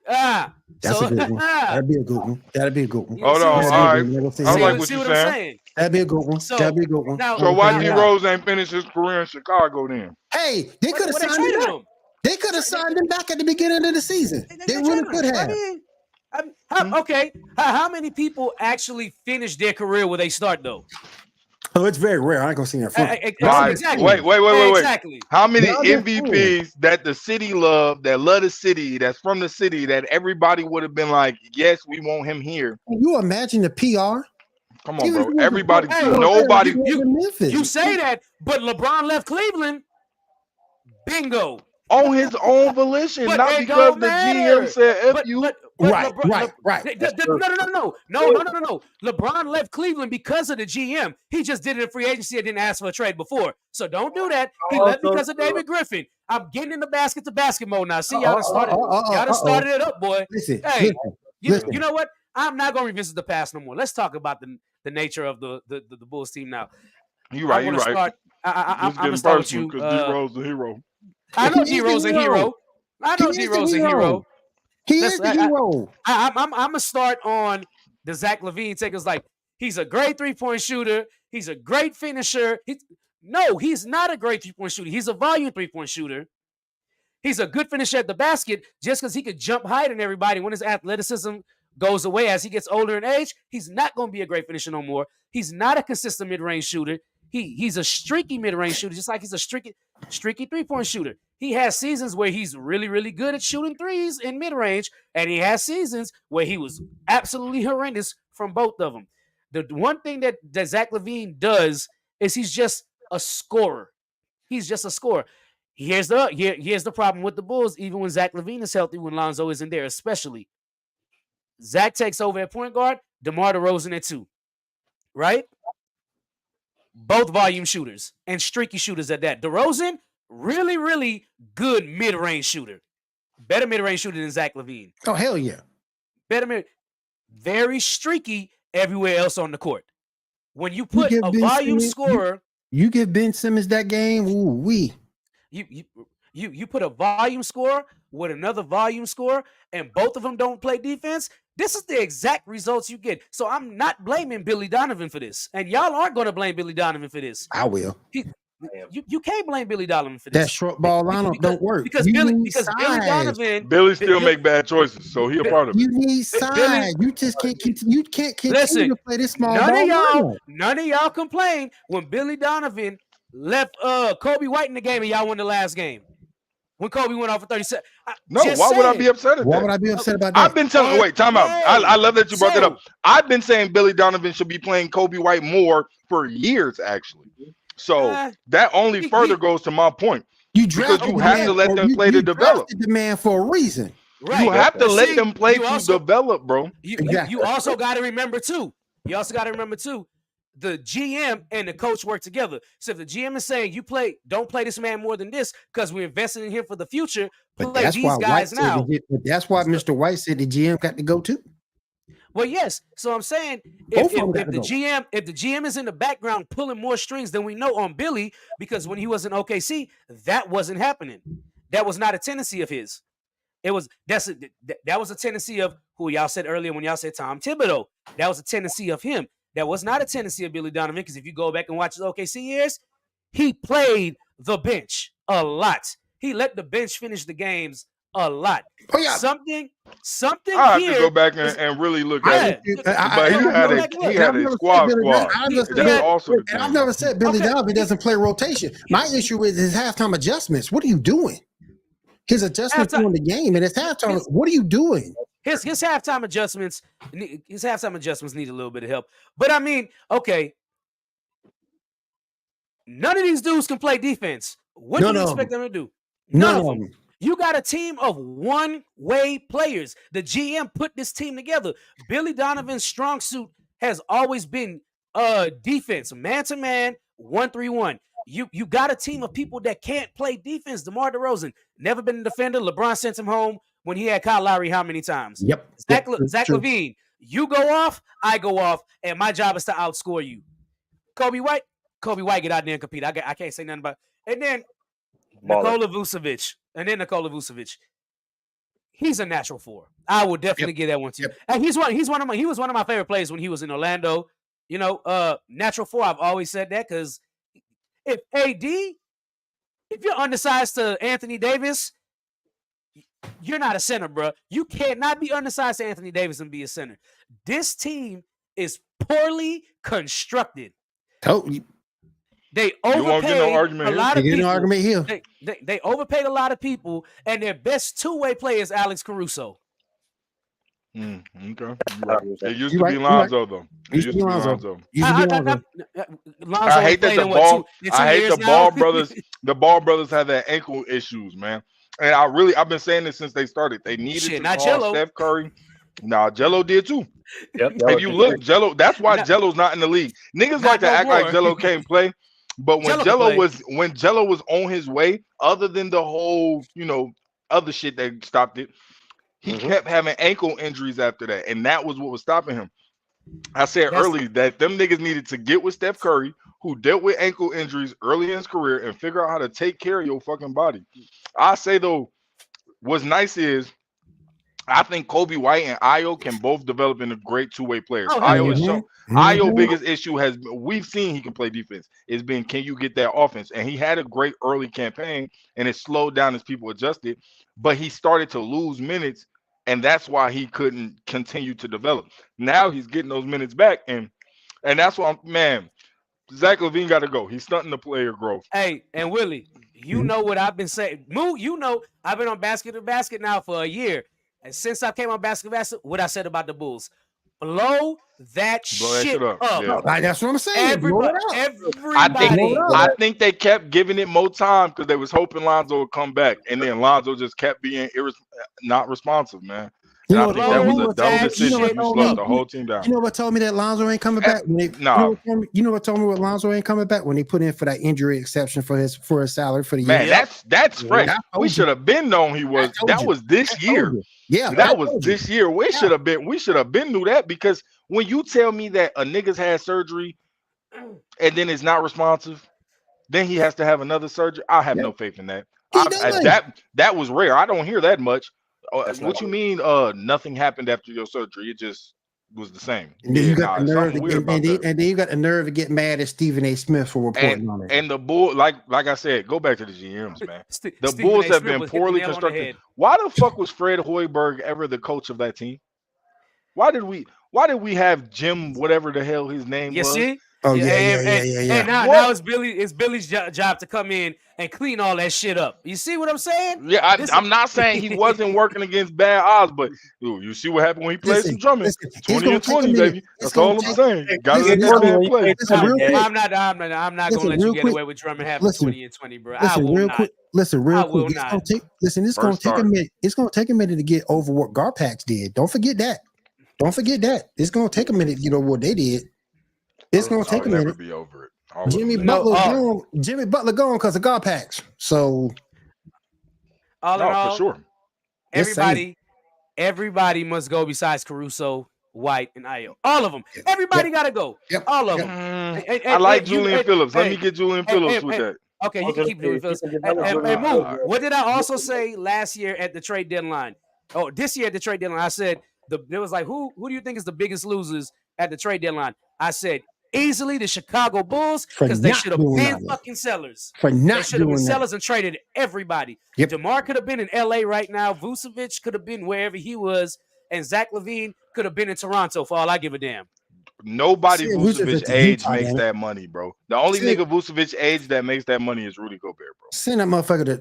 Speaker 3: That's a good one. That'd be a good one. That'd be a good one.
Speaker 4: You
Speaker 5: Hold
Speaker 4: see
Speaker 5: on.
Speaker 4: what
Speaker 5: All
Speaker 4: I'm
Speaker 5: right.
Speaker 3: See
Speaker 5: I like
Speaker 3: what
Speaker 5: what
Speaker 4: see
Speaker 5: you're
Speaker 4: what I'm
Speaker 5: saying.
Speaker 4: saying?
Speaker 3: That'd be a good one.
Speaker 4: So,
Speaker 3: That'd be a good one.
Speaker 4: now-
Speaker 5: So why
Speaker 4: Now-
Speaker 5: D Rose ain't finished his career in Chicago then?
Speaker 3: Hey, they could have
Speaker 4: Well, they
Speaker 3: signed
Speaker 4: traded
Speaker 3: him.
Speaker 4: him.
Speaker 3: They could have signed him back at the beginning of the season. They really
Speaker 4: traded
Speaker 3: could
Speaker 4: him.
Speaker 3: have.
Speaker 4: I mean, okay. How many people actually finish their career where they start though?
Speaker 3: Oh, it's very rare. I ain't gonna see that front.
Speaker 4: Exactly.
Speaker 5: Wait.
Speaker 4: Exactly.
Speaker 5: How many
Speaker 3: Y'all just
Speaker 5: MVPs that the city love, that love the city, that's from the city, that everybody would have been like, yes, we want him here.
Speaker 3: Can you imagine the PR?
Speaker 5: Come on,
Speaker 3: Even
Speaker 5: bro.
Speaker 3: if it was
Speaker 5: Everybody,
Speaker 3: a-
Speaker 5: nobody.
Speaker 4: You say that, but LeBron left Cleveland. Bingo.
Speaker 5: On his own volition,
Speaker 4: But
Speaker 5: not
Speaker 4: it
Speaker 5: because
Speaker 4: don't
Speaker 5: the
Speaker 4: matter.
Speaker 5: GM said F
Speaker 4: But
Speaker 5: you.
Speaker 3: Right,
Speaker 4: LeBron,
Speaker 3: right.
Speaker 4: No. LeBron left Cleveland because of the GM. He just did it in free agency and didn't ask for a trade before. So don't do that. He left because of David Griffin. I'm getting in the basket to basketball now. See, y'all done started it up, boy.
Speaker 3: Listen,
Speaker 4: Hey,
Speaker 3: listen.
Speaker 4: you know what? I'm not going to revisit the past no more. Let's talk about the nature of the Bulls team now.
Speaker 5: You right.
Speaker 4: I'm
Speaker 5: you right.
Speaker 4: start. I'm
Speaker 5: This
Speaker 4: gonna
Speaker 5: getting
Speaker 4: start with
Speaker 5: personal
Speaker 4: you.
Speaker 5: because D Rose the hero.
Speaker 4: I know
Speaker 3: He is
Speaker 4: D Rose
Speaker 3: the
Speaker 4: a hero.
Speaker 3: hero.
Speaker 4: I know
Speaker 3: He
Speaker 4: D
Speaker 3: is the
Speaker 4: Rose a
Speaker 3: hero.
Speaker 4: hero.
Speaker 3: He is the hero.
Speaker 4: I'm gonna start on the Zach LaVine take. It's like he's a great 3-point shooter. He's a great finisher. No, he's not a great 3-point shooter. He's a volume 3-point shooter. He's a good finisher at the basket just because he could jump higher than everybody. When his athleticism goes away as he gets older in age, he's not going to be a great finisher no more. He's not a consistent mid-range shooter. He's a streaky mid-range shooter, just like he's a streaky 3-point shooter. He has seasons where he's really, really good at shooting threes in mid-range, and he has seasons where he was absolutely horrendous from both of them. The one thing that Zach LaVine does is he's just a scorer. He's just a scorer. Here's the problem with the Bulls, even when Zach LaVine is healthy, when Lonzo isn't there, especially. Zach takes over at point guard, DeMar DeRozan at 2, right? Both volume shooters and streaky shooters at that. DeRozan, really, really good mid-range shooter. Better mid-range shooter than Zach LaVine.
Speaker 3: Oh, hell yeah.
Speaker 4: Very streaky everywhere else on the court. When you put
Speaker 3: give
Speaker 4: a
Speaker 3: Ben
Speaker 4: volume
Speaker 3: Simmons-
Speaker 4: scorer,
Speaker 3: You give Ben Simmons that game, ooh wee.
Speaker 4: you put a volume scorer with another volume scorer, and both of them don't play defense. This is the exact results you get. So I'm not blaming Billy Donovan for this, and y'all aren't going to blame Billy Donovan for this.
Speaker 3: I will.
Speaker 4: You can't blame Billy Donovan for this.
Speaker 3: That short ball lineup don't work.
Speaker 4: Because
Speaker 3: You
Speaker 4: Billy
Speaker 3: need
Speaker 4: Donovan.
Speaker 5: Billy still make bad choices, so he a part of it.
Speaker 3: You need size. You just can't continue. You can't continue
Speaker 4: Listen,
Speaker 3: to play this small
Speaker 4: None
Speaker 3: ball
Speaker 4: of
Speaker 3: lineup.
Speaker 4: y'all complain when Billy Donovan left Kobe White in the game and y'all won the last game. When Kobe went off for 37.
Speaker 5: No, why would I be upset at
Speaker 3: Why
Speaker 5: that?
Speaker 3: would I be upset about that?
Speaker 5: I've been telling. Wait, time out. I love that you brought that up. I've been saying Billy Donovan should be playing Kobe White more for years, actually. So that only further goes to my point.
Speaker 3: You
Speaker 5: Because
Speaker 3: drafted
Speaker 5: you
Speaker 3: the
Speaker 5: have
Speaker 3: man
Speaker 5: to let
Speaker 3: for-
Speaker 5: them
Speaker 3: you-
Speaker 5: play
Speaker 3: you
Speaker 5: to develop.
Speaker 3: drafted the man for a reason.
Speaker 4: Right.
Speaker 5: You have to let
Speaker 4: See,
Speaker 5: them play
Speaker 4: you
Speaker 5: to
Speaker 4: also-
Speaker 5: develop, bro.
Speaker 4: You
Speaker 3: Exactly.
Speaker 4: also got to remember too. the GM and the coach work together. So if the GM is saying don't play this man more than this because we're investing in him for the future,
Speaker 3: But
Speaker 4: play
Speaker 3: that's
Speaker 4: these
Speaker 3: why
Speaker 4: guys now.
Speaker 3: But that's why Mr. White said the GM got to go too.
Speaker 4: Well, yes. So I'm saying
Speaker 3: Both
Speaker 4: if
Speaker 3: of them got to
Speaker 4: the
Speaker 3: go.
Speaker 4: GM is in the background pulling more strings than we know on Billy, because when he was in OKC, that wasn't happening. That was not a tendency of his. That was a tendency of who y'all said earlier when y'all said Tom Thibodeau. That was a tendency of him. That was not a tendency of Billy Donovan, because if you go back and watch his OKC years, he played the bench a lot. He let the bench finish the games a lot.
Speaker 3: Oh yeah,
Speaker 4: Something
Speaker 5: I have
Speaker 4: here
Speaker 5: to go back
Speaker 4: is-
Speaker 5: and really look at
Speaker 4: Yeah.
Speaker 5: it. But he had a squad. That's also the
Speaker 3: and I've
Speaker 5: thing.
Speaker 3: never said Billy
Speaker 4: Okay.
Speaker 3: Donovan doesn't play rotation. My issue is his halftime adjustments. What are you doing? His adjustments
Speaker 4: Halftime-
Speaker 3: during the game and his halftime. What are you doing?
Speaker 4: His halftime adjustments need a little bit of help. But I mean, okay, none of these dudes can play defense. What do you expect them to do? None of them. You got a team of one-way players. The GM put this team together. Billy Donovan's strong suit has always been defense, man-to-man, 1-3-1. You got a team of people that can't play defense. DeMar DeRozan, never been a defender. LeBron sent him home when he had Kyle Lowry how many times?
Speaker 3: Yep.
Speaker 4: Zach LaVine, you go off, I go off, and my job is to outscore you. Kobe White, get out there and compete. I can't say nothing about it. And then Nikola Vucevic. He's a natural 4. I will definitely give that one to you. And he was one of my favorite players when he was in Orlando. You know, natural 4. I've always said that, because if you're undersized to Anthony Davis, you're not a center, bro. You cannot be undersized to Anthony Davis and be a center. This team is poorly constructed. They overpaid a lot of people. They overpaid a lot of people, and their best two-way player is Alex Caruso.
Speaker 5: Okay. It used to be Lonzo, though. It used to be Lonzo. I hate that the Ball brothers. The Ball brothers have that ankle issues, man. And I've been saying this since they started. They needed to call Steph Curry. Nah, Jello did too.
Speaker 1: Yep.
Speaker 5: If you look, Jello, that's why Jello's not in the league. Niggas like to act like Jello can't play. But when Jello was on his way, other than the whole, other shit that stopped it, he kept having ankle injuries after that, and that was what was stopping him. I said early that them niggas needed to get with Steph Curry, who dealt with ankle injuries early in his career, and figure out how to take care of your fucking body. I say though, what's nice is I think Kobe White and Ayo can both develop into great two-way players. Ayo biggest issue we've seen he can play defense. It's been, can you get that offense? And he had a great early campaign, and it slowed down as people adjusted. But he started to lose minutes, and that's why he couldn't continue to develop. Now he's getting those minutes back, and that's why, Zach LaVine got to go. He's stunting the player growth.
Speaker 4: Hey, and Willie, you know what I've been saying. Moo, I've been on Basket to Basket now for a year. And since I came on Basket, what I said about the Bulls, blow that shit up.
Speaker 5: Yeah.
Speaker 3: That's what I'm saying.
Speaker 4: Everybody.
Speaker 5: I think they kept giving it more time because they was hoping Lonzo would come back, and then Lonzo just kept being not responsive, man. I think that was a dumb decision. You slowed the whole team down.
Speaker 3: You know what told me that Lonzo ain't coming back? You know what told me what Lonzo ain't coming back? When they put in for that injury exception for his salary for the year.
Speaker 5: Man, that's fresh. We should have been known he was. That was this year.
Speaker 3: Yeah,
Speaker 5: that was this year. We should have been knew that, because when you tell me that a nigga's had surgery and then it's not responsive, then he has to have another surgery. I have no faith in that. That was rare. I don't hear that much. What you mean? Nothing happened after your surgery. It just was the same.
Speaker 3: And then you got the nerve and then you got the nerve to get mad at Stephen A. Smith for reporting on it.
Speaker 5: And the Bull, like I said, go back to the GMs, man. The Bulls have been poorly constructed. Why the fuck was Fred Hoiberg ever the coach of that team? Why did we have Jim, whatever the hell his name was?
Speaker 4: See?
Speaker 3: Oh yeah.
Speaker 4: And now it's Billy's job to come in and clean all that shit up. You see what I'm saying?
Speaker 5: Yeah, I'm not saying he wasn't working against bad odds, but you see what happened when he played some drumming. 20 and 20, baby. That's all I'm saying. Got to let that man play.
Speaker 4: I'm not gonna let you get away with drumming having 20 and 20, bro.
Speaker 3: Listen, real quick. It's gonna take a minute. It's gonna take a minute to get over what Garpax did. Don't forget that. It's gonna take a minute to get over what they did. It's gonna take
Speaker 5: I'll
Speaker 3: a
Speaker 5: never
Speaker 3: minute.
Speaker 5: be over it.
Speaker 3: Jimmy Butler gone because of God packs. So
Speaker 4: all in all,
Speaker 5: for sure.
Speaker 4: Everybody must go besides Caruso, White, and Ayo. All of them. Everybody got to go.
Speaker 3: Yep.
Speaker 4: All of them.
Speaker 5: I like Julian Phillips. Let me get Julian Phillips with that.
Speaker 4: Okay, you can keep Julian Phillips. And move. What did I also say last year at the trade deadline? Oh, this year at the trade deadline, I said there was like, who do you think is the biggest losers at the trade deadline? I said easily the Chicago Bulls because they should have been fucking sellers. They should have been sellers and traded everybody.
Speaker 3: Yep.
Speaker 4: DeMar could have been in LA right now. Vucevic could have been wherever he was, and Zach LaVine could have been in Toronto for all I give a damn.
Speaker 5: Nobody Vucevic age makes that money, bro. The only nigga Vucevic age that makes that money is Rudy Gobert, bro.
Speaker 3: Send that motherfucker to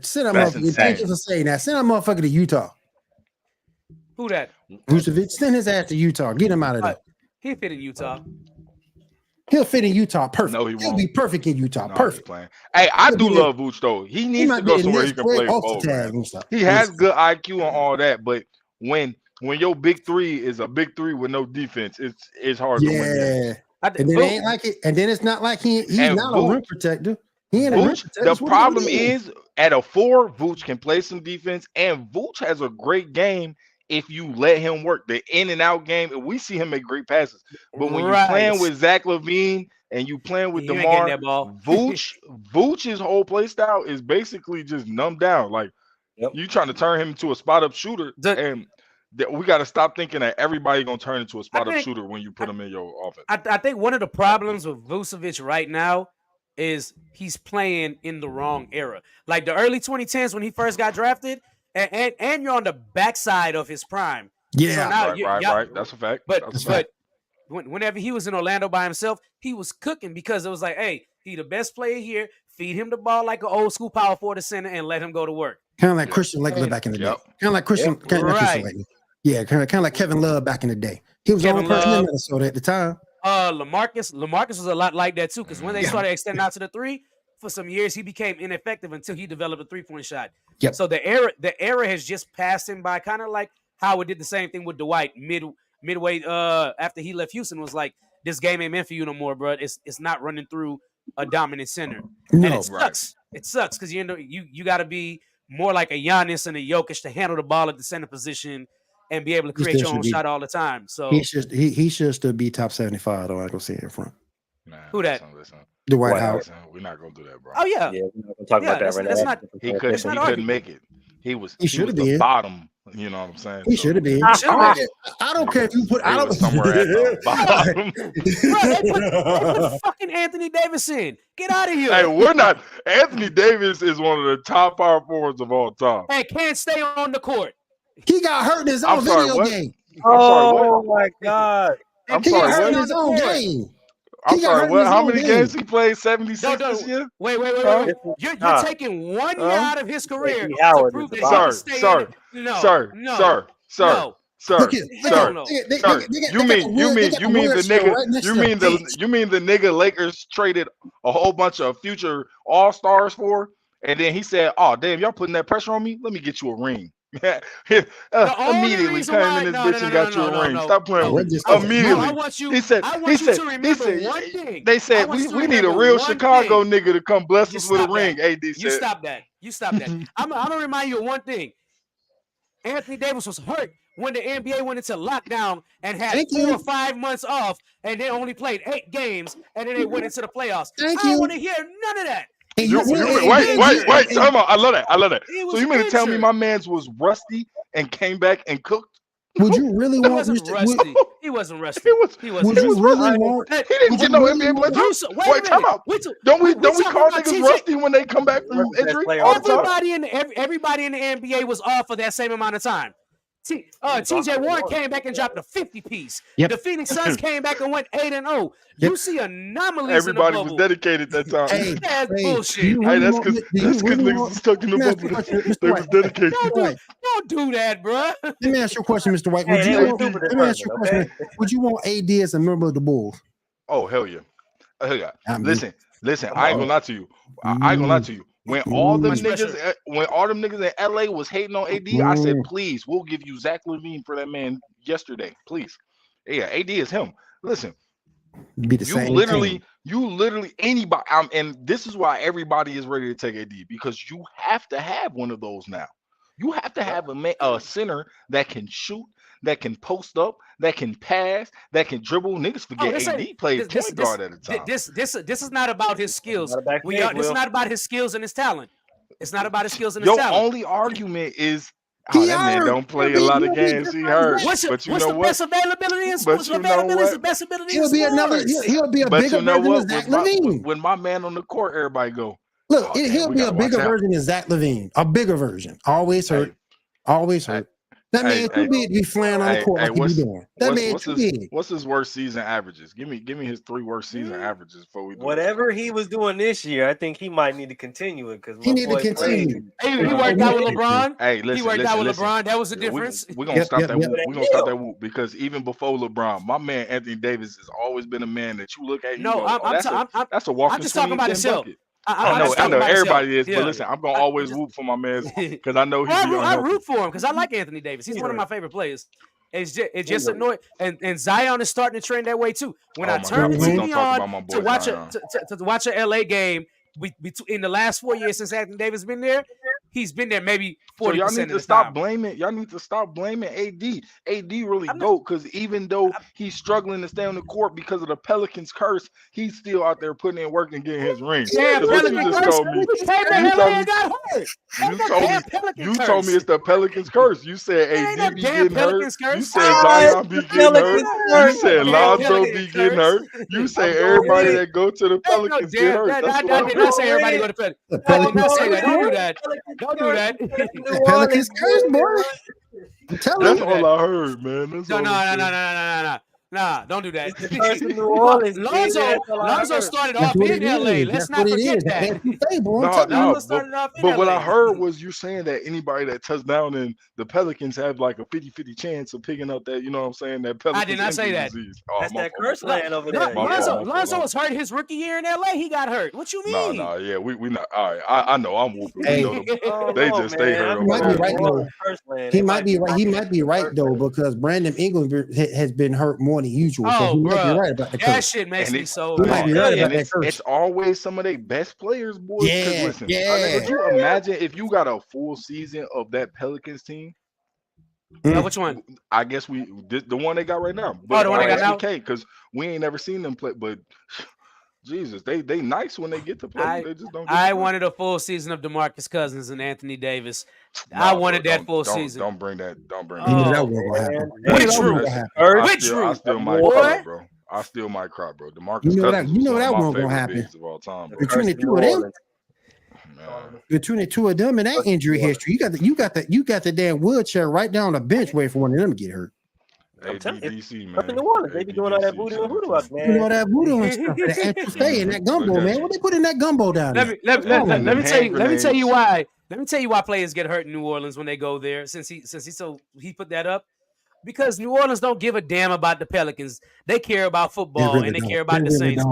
Speaker 3: thank you for saying that. Send that motherfucker to Utah.
Speaker 4: Who that?
Speaker 3: Vucevic. Send his ass to Utah. Get him out of there.
Speaker 4: He fit in Utah.
Speaker 3: He'll fit in Utah perfect.
Speaker 5: No, he won't.
Speaker 3: He'll be perfect in Utah. Perfect.
Speaker 5: Hey, I do love Vooch though. He needs to go somewhere he can play ball. He has good IQ and all that, but when your big three is a big three with no defense, it's hard to win.
Speaker 3: And then it ain't like it. And then it's not like he's not a rim protector. He ain't a rim protector.
Speaker 5: The problem is at a 4, Vooch can play some defense, and Vooch has a great game if you let him work the in and out game. And we see him make great passes. But when you're playing with Zach LaVine and you playing with DeMar, Vooch's whole play style is basically just numbed down. Like you trying to turn him into a spot up shooter, and we got to stop thinking that everybody gonna turn into a spot up shooter when you put him in your offense.
Speaker 4: I think one of the problems with Vucevic right now is he's playing in the wrong era. Like the early 2010s when he first got drafted, and you're on the backside of his prime.
Speaker 5: Yeah, so right. That's a fact.
Speaker 4: But whenever he was in Orlando by himself, he was cooking because it was like, hey, he the best player here. Feed him the ball like an old school power forward center and let him go to work.
Speaker 3: Kind of like Christian Laettner back in the day. Kind of like Christian. Yeah, kind of like Kevin Love back in the day. He was the only person in Minnesota at the time.
Speaker 4: LaMarcus was a lot like that too, because when they started extending out to the three, for some years he became ineffective until he developed a 3-point shot.
Speaker 3: Yep.
Speaker 4: So the era has just passed him by, kind of like Howard did the same thing with Dwight midway after he left Houston. Was like, this game ain't meant for you no more, bro. It's not running through a dominant center.
Speaker 3: No,
Speaker 4: and it sucks. It sucks because you got to be more like a Giannis and a Jokic to handle the ball at the center position and be able to create your own shot all the time. So
Speaker 3: he should still be top 75 though. I go see it in front.
Speaker 5: Nah,
Speaker 4: who that?
Speaker 3: Dwight Howard.
Speaker 5: We're not gonna do that, bro.
Speaker 4: Oh yeah,
Speaker 1: we're not gonna talk about that right now.
Speaker 5: He couldn't make it. He was the bottom. You know what I'm saying?
Speaker 3: He should have been. I don't care if you put. I don't
Speaker 5: somewhere at the bottom.
Speaker 4: Bro, they put fucking Anthony Davis in. Get out of here.
Speaker 5: Hey, we're not. Anthony Davis is one of the top power forwards of all time.
Speaker 4: Hey, can't stay on the court.
Speaker 3: He got hurt in his own video game.
Speaker 1: Oh my God!
Speaker 5: I'm sorry.
Speaker 3: He got hurt in his own game.
Speaker 5: I'm sorry. What? How many games he played? 76 this year?
Speaker 4: Wait. You're taking 1 year out of his career to prove that he can stay in it.
Speaker 5: Sir. You mean the nigga Lakers traded a whole bunch of future all-stars for, and then he said, "Oh damn, y'all putting that pressure on me? Let me get you a ring." Immediately came in this bitch and got you a ring. Stop playing with me. Immediately. He said, they said we need a real Chicago nigga to come bless us with a ring. AD said.
Speaker 4: You stop that. I'm gonna remind you of one thing. Anthony Davis was hurt when the NBA went into lockdown and had 4 or 5 months off, and they only played 8 games, and then they went into the playoffs. I don't want to hear none of that.
Speaker 5: Wait, time out. I love that. So you mean to tell me my man's was rusty and came back and cooked?
Speaker 3: Would you really want
Speaker 4: rusty? He wasn't rusty.
Speaker 3: Would you really want?
Speaker 5: He didn't get no NBA play. Wait, time out. Don't we call niggas rusty when they come back from injury?
Speaker 4: Everybody in the NBA was off for that same amount of time. TJ Warren came back and dropped a 50-piece. The Phoenix Suns came back and went 8-0. You see anomalies.
Speaker 5: Everybody
Speaker 4: in the
Speaker 5: was dedicated that time.
Speaker 4: That's bullshit.
Speaker 5: That's because niggas was stuck in the bubble. They was dedicated.
Speaker 4: Don't do that, bro.
Speaker 3: Let me ask you a question, Mr. White. Would you want AD as a member of the Bulls?
Speaker 5: Oh hell yeah. Listen. I ain't gonna lie to you. When all them niggas in LA was hating on AD, I said, please, we'll give you Zach LaVine for that man yesterday. Please. Yeah, AD is him. Listen,
Speaker 3: Be the
Speaker 5: You
Speaker 3: same
Speaker 5: literally,
Speaker 3: team.
Speaker 5: anybody. And this is why everybody is ready to take AD, because you have to have one of those now. You have to have a center that can shoot, that can post up, that can pass, that can dribble. Niggas forget
Speaker 4: this ain't
Speaker 5: AD plays
Speaker 4: this
Speaker 5: point guard at a time.
Speaker 4: this is not about his skills.
Speaker 1: Not a backstage,
Speaker 4: This is
Speaker 1: Will.
Speaker 4: not about his skills and his talent. It's not about his skills and his
Speaker 5: Your
Speaker 4: talent.
Speaker 5: only argument is,
Speaker 3: He
Speaker 5: that man
Speaker 3: hurt.
Speaker 5: don't play a lot of games. He hurt.
Speaker 4: What's
Speaker 5: But you
Speaker 4: the
Speaker 5: know what?
Speaker 4: best availability in
Speaker 5: But
Speaker 4: sports?
Speaker 5: you know
Speaker 4: Availability is
Speaker 5: what?
Speaker 4: the best ability in
Speaker 3: He'll be another.
Speaker 4: sports.
Speaker 3: He'll be a
Speaker 5: But
Speaker 3: bigger
Speaker 5: you know
Speaker 3: version of
Speaker 5: what?
Speaker 3: Zach Levine.
Speaker 5: When my man on the court, everybody go,
Speaker 3: Look,
Speaker 5: oh, damn,
Speaker 3: he'll
Speaker 5: we
Speaker 3: be a
Speaker 5: gotta watch
Speaker 3: bigger
Speaker 5: out.
Speaker 3: version of Zach Levine. A bigger version. Always hurt. Always hurt. That man too big to be flying on the court like he be doing. That man too big.
Speaker 5: What's his worst season averages? Give me his 3 worst season averages before we do
Speaker 1: Whatever he was doing this year, I think he might need to continue it because
Speaker 3: He need to continue.
Speaker 4: He worked out with LeBron.
Speaker 5: Hey, listen,
Speaker 4: He worked out with LeBron. That was the difference.
Speaker 5: We're gonna stop that whoop. We're gonna stop that whoop, because even before LeBron, my man Anthony Davis has always been a man that you look at. You go, that's a walking.
Speaker 4: I'm just talking about himself.
Speaker 5: I know everybody is, but listen, I'm gonna always whoop for my man because I know
Speaker 4: I root for him because I like Anthony Davis. He's one of my favorite players. It's just annoying, and Zion is starting to trend that way too. When I turn the TV on to watch a LA game, in the last 4 years since Anthony Davis been there, he's been there maybe 40%
Speaker 5: so y'all need
Speaker 4: of
Speaker 5: to
Speaker 4: the
Speaker 5: stop
Speaker 4: time.
Speaker 5: blaming. Y'all need to stop blaming AD. AD really goat, because even though he's struggling to stay on the court because of the Pelicans curse, he's still out there putting in work and getting his ring.
Speaker 4: Yeah,
Speaker 5: what you just told me. You told me it's the Pelicans curse. You said AD be getting hurt. You said Zion be getting hurt. You said Lonzo be getting hurt. You say everybody that go to the Pelicans get hurt.
Speaker 4: I did not say everybody go to Pelicans. I did not say that. Don't do that. Don't do that.
Speaker 3: The Pelicans curse, boy. I'm telling
Speaker 5: That's
Speaker 3: you.
Speaker 5: all I heard, man.
Speaker 4: Nah, don't do that.
Speaker 1: New Orleans,
Speaker 4: Lonzo started off in LA. Let's not forget that.
Speaker 5: But what I heard was you saying that anybody that touched down in the Pelicans have like a 50-50 chance of picking up that, you know what I'm saying, that Pelicans.
Speaker 4: I did not say that.
Speaker 1: That's that curse land over there.
Speaker 4: Lonzo was hurt his rookie year in LA. He got hurt. What you mean?
Speaker 5: No, yeah, we not. All right, I know I'm whooping.
Speaker 3: Hey.
Speaker 5: They just stay hurt.
Speaker 3: He might be right though. He might be right. He might be right though, because Brandon Ingram has been hurt more than usual. So he might be right about the curse.
Speaker 4: That shit makes me so
Speaker 3: He might be right about that curse.
Speaker 5: It's always some of their best players, boys.
Speaker 3: Yeah,
Speaker 5: Listen,
Speaker 3: yeah.
Speaker 5: could you imagine if you got a full season of that Pelicans team?
Speaker 4: Which one?
Speaker 5: I guess the one they got right now.
Speaker 4: The one they got now?
Speaker 5: Because we ain't never seen them play, but Jesus, they nice when they get to play. They just don't.
Speaker 4: I wanted a full season of DeMarcus Cousins and Anthony Davis. I wanted that full season.
Speaker 5: Don't bring that. Don't bring
Speaker 3: You know
Speaker 5: that.
Speaker 3: that wasn't gonna happen.
Speaker 5: I still might cry, bro. I still might cry, bro. DeMarcus Cousins.
Speaker 3: You know that
Speaker 5: wasn't
Speaker 3: wasn't gonna happen.
Speaker 5: of all time, bro.
Speaker 3: Between the two of them and that injury history, you got the damn wheelchair right down the bench waiting for one of them to get hurt.
Speaker 5: ADDC, man.
Speaker 1: Up in New Orleans, they be doing all that voodoo and hoodoo up, man.
Speaker 3: You know that voodoo and stuff. That anti-stay and that gumbo, man. What they put in that gumbo down there?
Speaker 4: Let me tell you why. Let me tell you why players get hurt in New Orleans when they go there. Since he put that up, because New Orleans don't give a damn about the Pelicans. They care about football and they care about the Saints.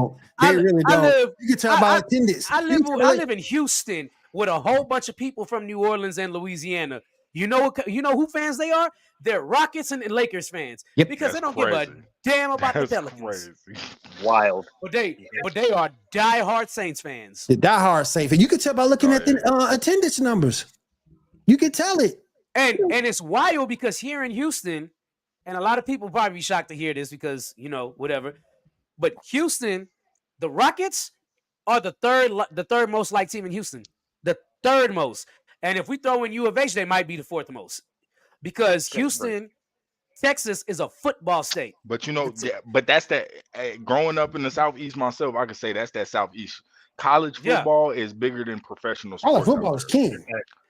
Speaker 3: They really don't. You can tell by attendance.
Speaker 4: I live in Houston with a whole bunch of people from New Orleans and Louisiana. You know who fans they are? They're Rockets and Lakers fans.
Speaker 3: Yep.
Speaker 4: Because they don't give a damn about the Pelicans.
Speaker 1: Wild.
Speaker 4: But they are diehard Saints fans.
Speaker 3: The diehard Saints. You can tell by looking at the attendance numbers. You can tell it.
Speaker 4: And it's wild because here in Houston, and a lot of people probably be shocked to hear this because, whatever. But Houston, the Rockets are the third most liked team in Houston. The third most. And if we throw in U of H, they might be the fourth most. Because Houston, Texas is a football state.
Speaker 5: But but that's that. Growing up in the Southeast myself, I could say that's that Southeast. College football is bigger than professional sports.
Speaker 3: College football is king.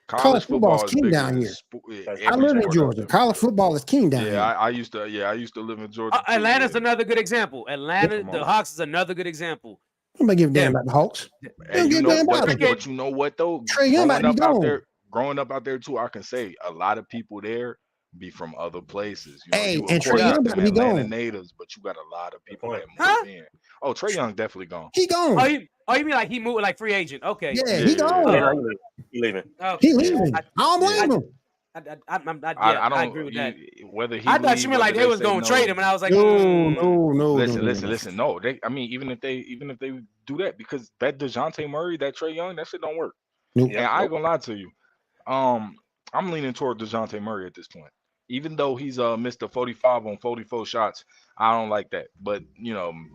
Speaker 3: College football is king down here. I live in Georgia. College football is king down here.
Speaker 5: I used to live in Georgia.
Speaker 4: Atlanta's another good example. The Hawks is another good example.
Speaker 3: Nobody give a damn about the Hawks.
Speaker 5: But you know what though?
Speaker 3: Trey Young might be gone.
Speaker 5: Growing up out there too, I can say a lot of people there be from other places.
Speaker 3: And Trey Young about to be gone.
Speaker 5: Natives, but you got a lot of people that moved in. Oh, Trey Young definitely gone.
Speaker 3: He gone.
Speaker 4: Oh, you mean like he moved like free agent? Okay.
Speaker 3: Yeah, he gone.
Speaker 1: He leaving.
Speaker 3: He leaving. I don't blame him.
Speaker 5: I
Speaker 4: agree with that.
Speaker 5: whether he
Speaker 4: I thought you
Speaker 5: leave,
Speaker 4: meant like
Speaker 5: whether
Speaker 4: they
Speaker 5: they
Speaker 4: was
Speaker 5: say
Speaker 4: gonna
Speaker 5: no.
Speaker 4: trade him, and I was like,
Speaker 5: Listen. No, I mean, even if they do that, because that DeJounte Murray, that Trey Young, that shit don't work.
Speaker 3: Nope.
Speaker 5: And I ain't gonna lie to you. I'm leaning toward DeJounte Murray at this point. Even though he's missed a 45 on 44 shots, I don't like that. But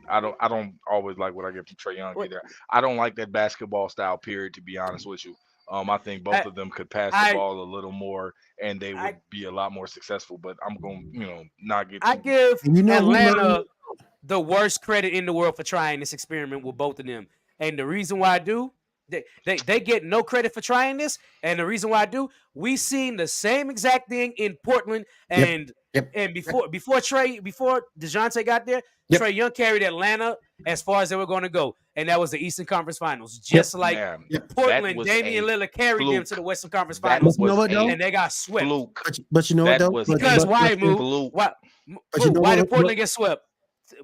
Speaker 5: I don't always like what I get from Trey Young
Speaker 4: What-
Speaker 5: either. I don't like that basketball style period, to be honest with you. I think both
Speaker 4: I,
Speaker 5: of them could pass the
Speaker 4: I,
Speaker 5: ball a little more and they would
Speaker 4: I,
Speaker 5: be a lot more successful. But I'm going not get
Speaker 4: I
Speaker 5: too
Speaker 4: give
Speaker 3: And who learned?
Speaker 4: Atlanta the worst credit in the world for trying this experiment with both of them. And the reason why I do, they get no credit for trying this. And the reason why I do, we seen the same exact thing in Portland. And before DeJounte got there, Trey Young carried Atlanta as far as they were going to go. And that was the Eastern Conference Finals. Just like Portland, Damian Lillard carried them to the Western Conference Finals. And they got swept.
Speaker 3: But you know what, though?
Speaker 4: Because why, Moo? Why did Portland
Speaker 3: what?
Speaker 4: get swept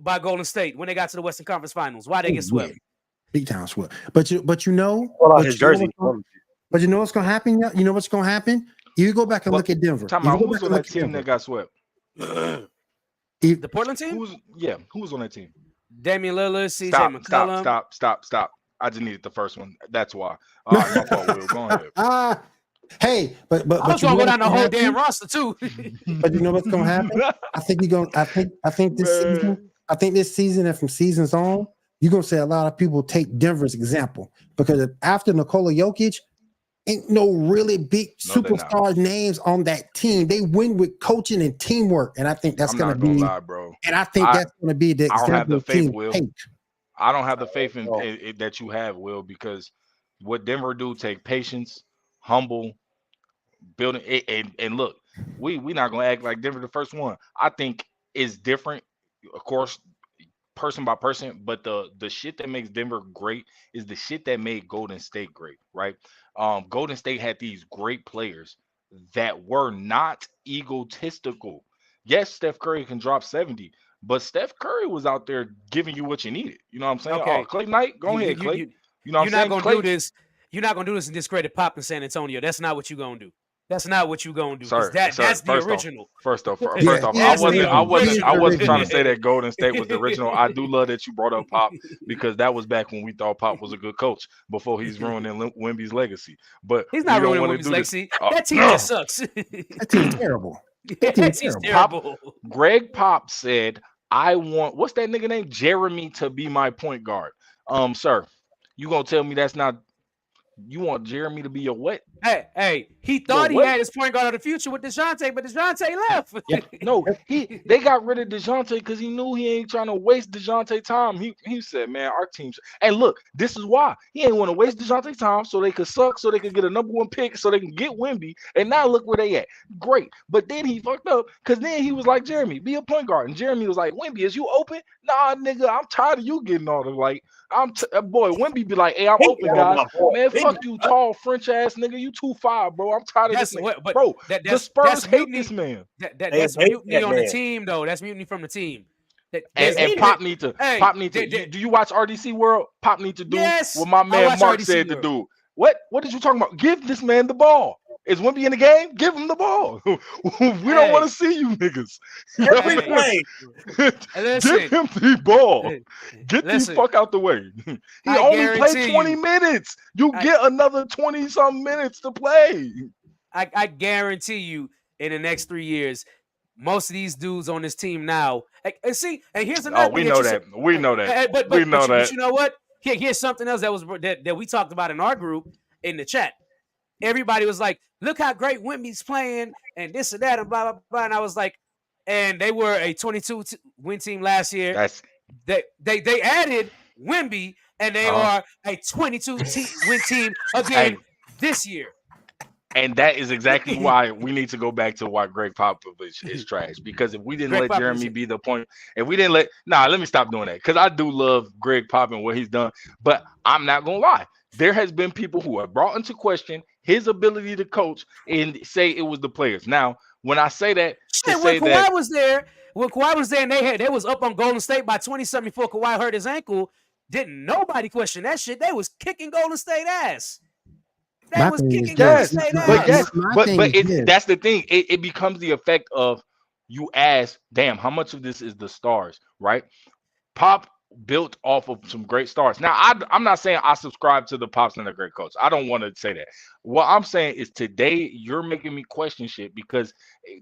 Speaker 4: by Golden State when they got to the Western Conference Finals? Why they get swept?
Speaker 3: Big time swept. But you know,
Speaker 1: his jersey.
Speaker 3: But you know what's gonna happen? You know what's gonna happen? You go back and look at Denver.
Speaker 5: Time out. Who's on that team that got swept?
Speaker 4: The Portland team?
Speaker 5: Who was on that team?
Speaker 4: Damian Lillard, CJ McCollum.
Speaker 5: Stop. I just needed the first one. That's why. All right, my fault, Will. Go ahead.
Speaker 3: Hey, but
Speaker 4: I was gonna go down the whole damn roster too.
Speaker 3: But you know what's gonna happen? I think this season and from seasons on, you're gonna see a lot of people take Denver's example, because after Nikola Jokic, ain't no really big superstar names on that team. They win with coaching and teamwork, and I think that's gonna be.
Speaker 5: Lie, bro.
Speaker 3: And I think that's gonna be the example.
Speaker 5: I don't have the faith, Will.
Speaker 3: Take.
Speaker 5: I don't have the faith in that you have, Will, because what Denver do take patience, humble, building and look, we not gonna act like Denver the first one. I think is different, of course, person by person, but the shit that makes Denver great is the shit that made Golden State great, right? Golden State had these great players that were not egotistical. Yes, Steph Curry can drop 70, but Steph Curry was out there giving you what you needed. You know what I'm saying?
Speaker 4: Okay.
Speaker 5: Clay Knight, go ahead, Clay. You know what I'm saying?
Speaker 4: You're not gonna do this and discredit Pop in San Antonio. That's not what you're gonna do. That's not what you're gonna do.
Speaker 5: Sir,
Speaker 4: that's the original.
Speaker 5: First off, I wasn't trying to say that Golden State was the original. I do love that you brought up Pop, because that was back when we thought Pop was a good coach before he's ruining Wemby's legacy. But
Speaker 4: he's not ruining Wemby's legacy. That team just sucks.
Speaker 3: That team's terrible.
Speaker 4: That team's terrible.
Speaker 5: Greg Pop said, "I want what's that nigga name? Jeremy to be my point guard." Sir, you gonna tell me that's not? You want Jeremy to be your what?
Speaker 4: Hey, he thought he had his point guard of the future with DeJounte, but DeJounte left.
Speaker 5: No, they got rid of DeJounte because he knew he ain't trying to waste DeJounte time. He said, man, our team's and look, this is why he ain't want to waste DeJounte time so they could suck, so they could get a number one pick, so they can get Wemby. And now look where they at. Great. But then he fucked up because then he was like, Jeremy, be a point guard. And Jeremy was like, Wemby, is you open? Nah, nigga, I'm tired of you getting all the like. Boy, Wemby be like, hey, I'm open, guys. Man, fuck you, tall French ass nigga. You 2'5", bro. I'm tired of this nigga. Bro, the Spurs hate this man.
Speaker 4: That's mutiny on the team, though. That's mutiny from the team.
Speaker 5: And Pop need to. Do you watch RDC World? Pop need to do what my man Mark said to do. What did you talking about? Give this man the ball. Is Wemby in the game? Give him the ball. We don't want to see you niggas.
Speaker 1: Give
Speaker 5: him the ball. Get the fuck out the way. He only played 20 minutes. You get another 20-something minutes to play.
Speaker 4: I guarantee you, in the next 3 years, most of these dudes on this team now. And see, and here's another.
Speaker 5: We know that. We know that.
Speaker 4: But you know what? Here's something else that we talked about in our group in the chat. Everybody was like, look how great Wemby's playing and this and that and blah, blah, blah. And I was like, and they were a 22-win team last year. They added Wemby, and they are a 22-win team again this year.
Speaker 5: And that is exactly why we need to go back to why Greg Popovich is trash. Because if we didn't let Jeremy be the point, if we didn't let me stop doing that. Because I do love Greg Pop and what he's done. But I'm not going to lie. There has been people who have brought into question his ability to coach and say it was the players. Now, when I say that,
Speaker 4: when Kawhi was there and they was up on Golden State by 20-something before Kawhi hurt his ankle, didn't nobody question that shit. They was kicking Golden State ass. They
Speaker 3: My
Speaker 4: was
Speaker 3: thing is
Speaker 4: kicking Golden
Speaker 5: Yes,
Speaker 3: this.
Speaker 4: State
Speaker 5: but
Speaker 4: ass.
Speaker 5: yes,
Speaker 3: My
Speaker 5: but
Speaker 3: thing
Speaker 5: but
Speaker 3: is
Speaker 5: it's
Speaker 3: this.
Speaker 5: that's the thing. It becomes the effect of you ask, damn, how much of this is the stars, right? Pop built off of some great stars. Now, I'm not saying I subscribe to the Pop's and a great coach. I don't want to say that. What I'm saying is today you're making me question shit because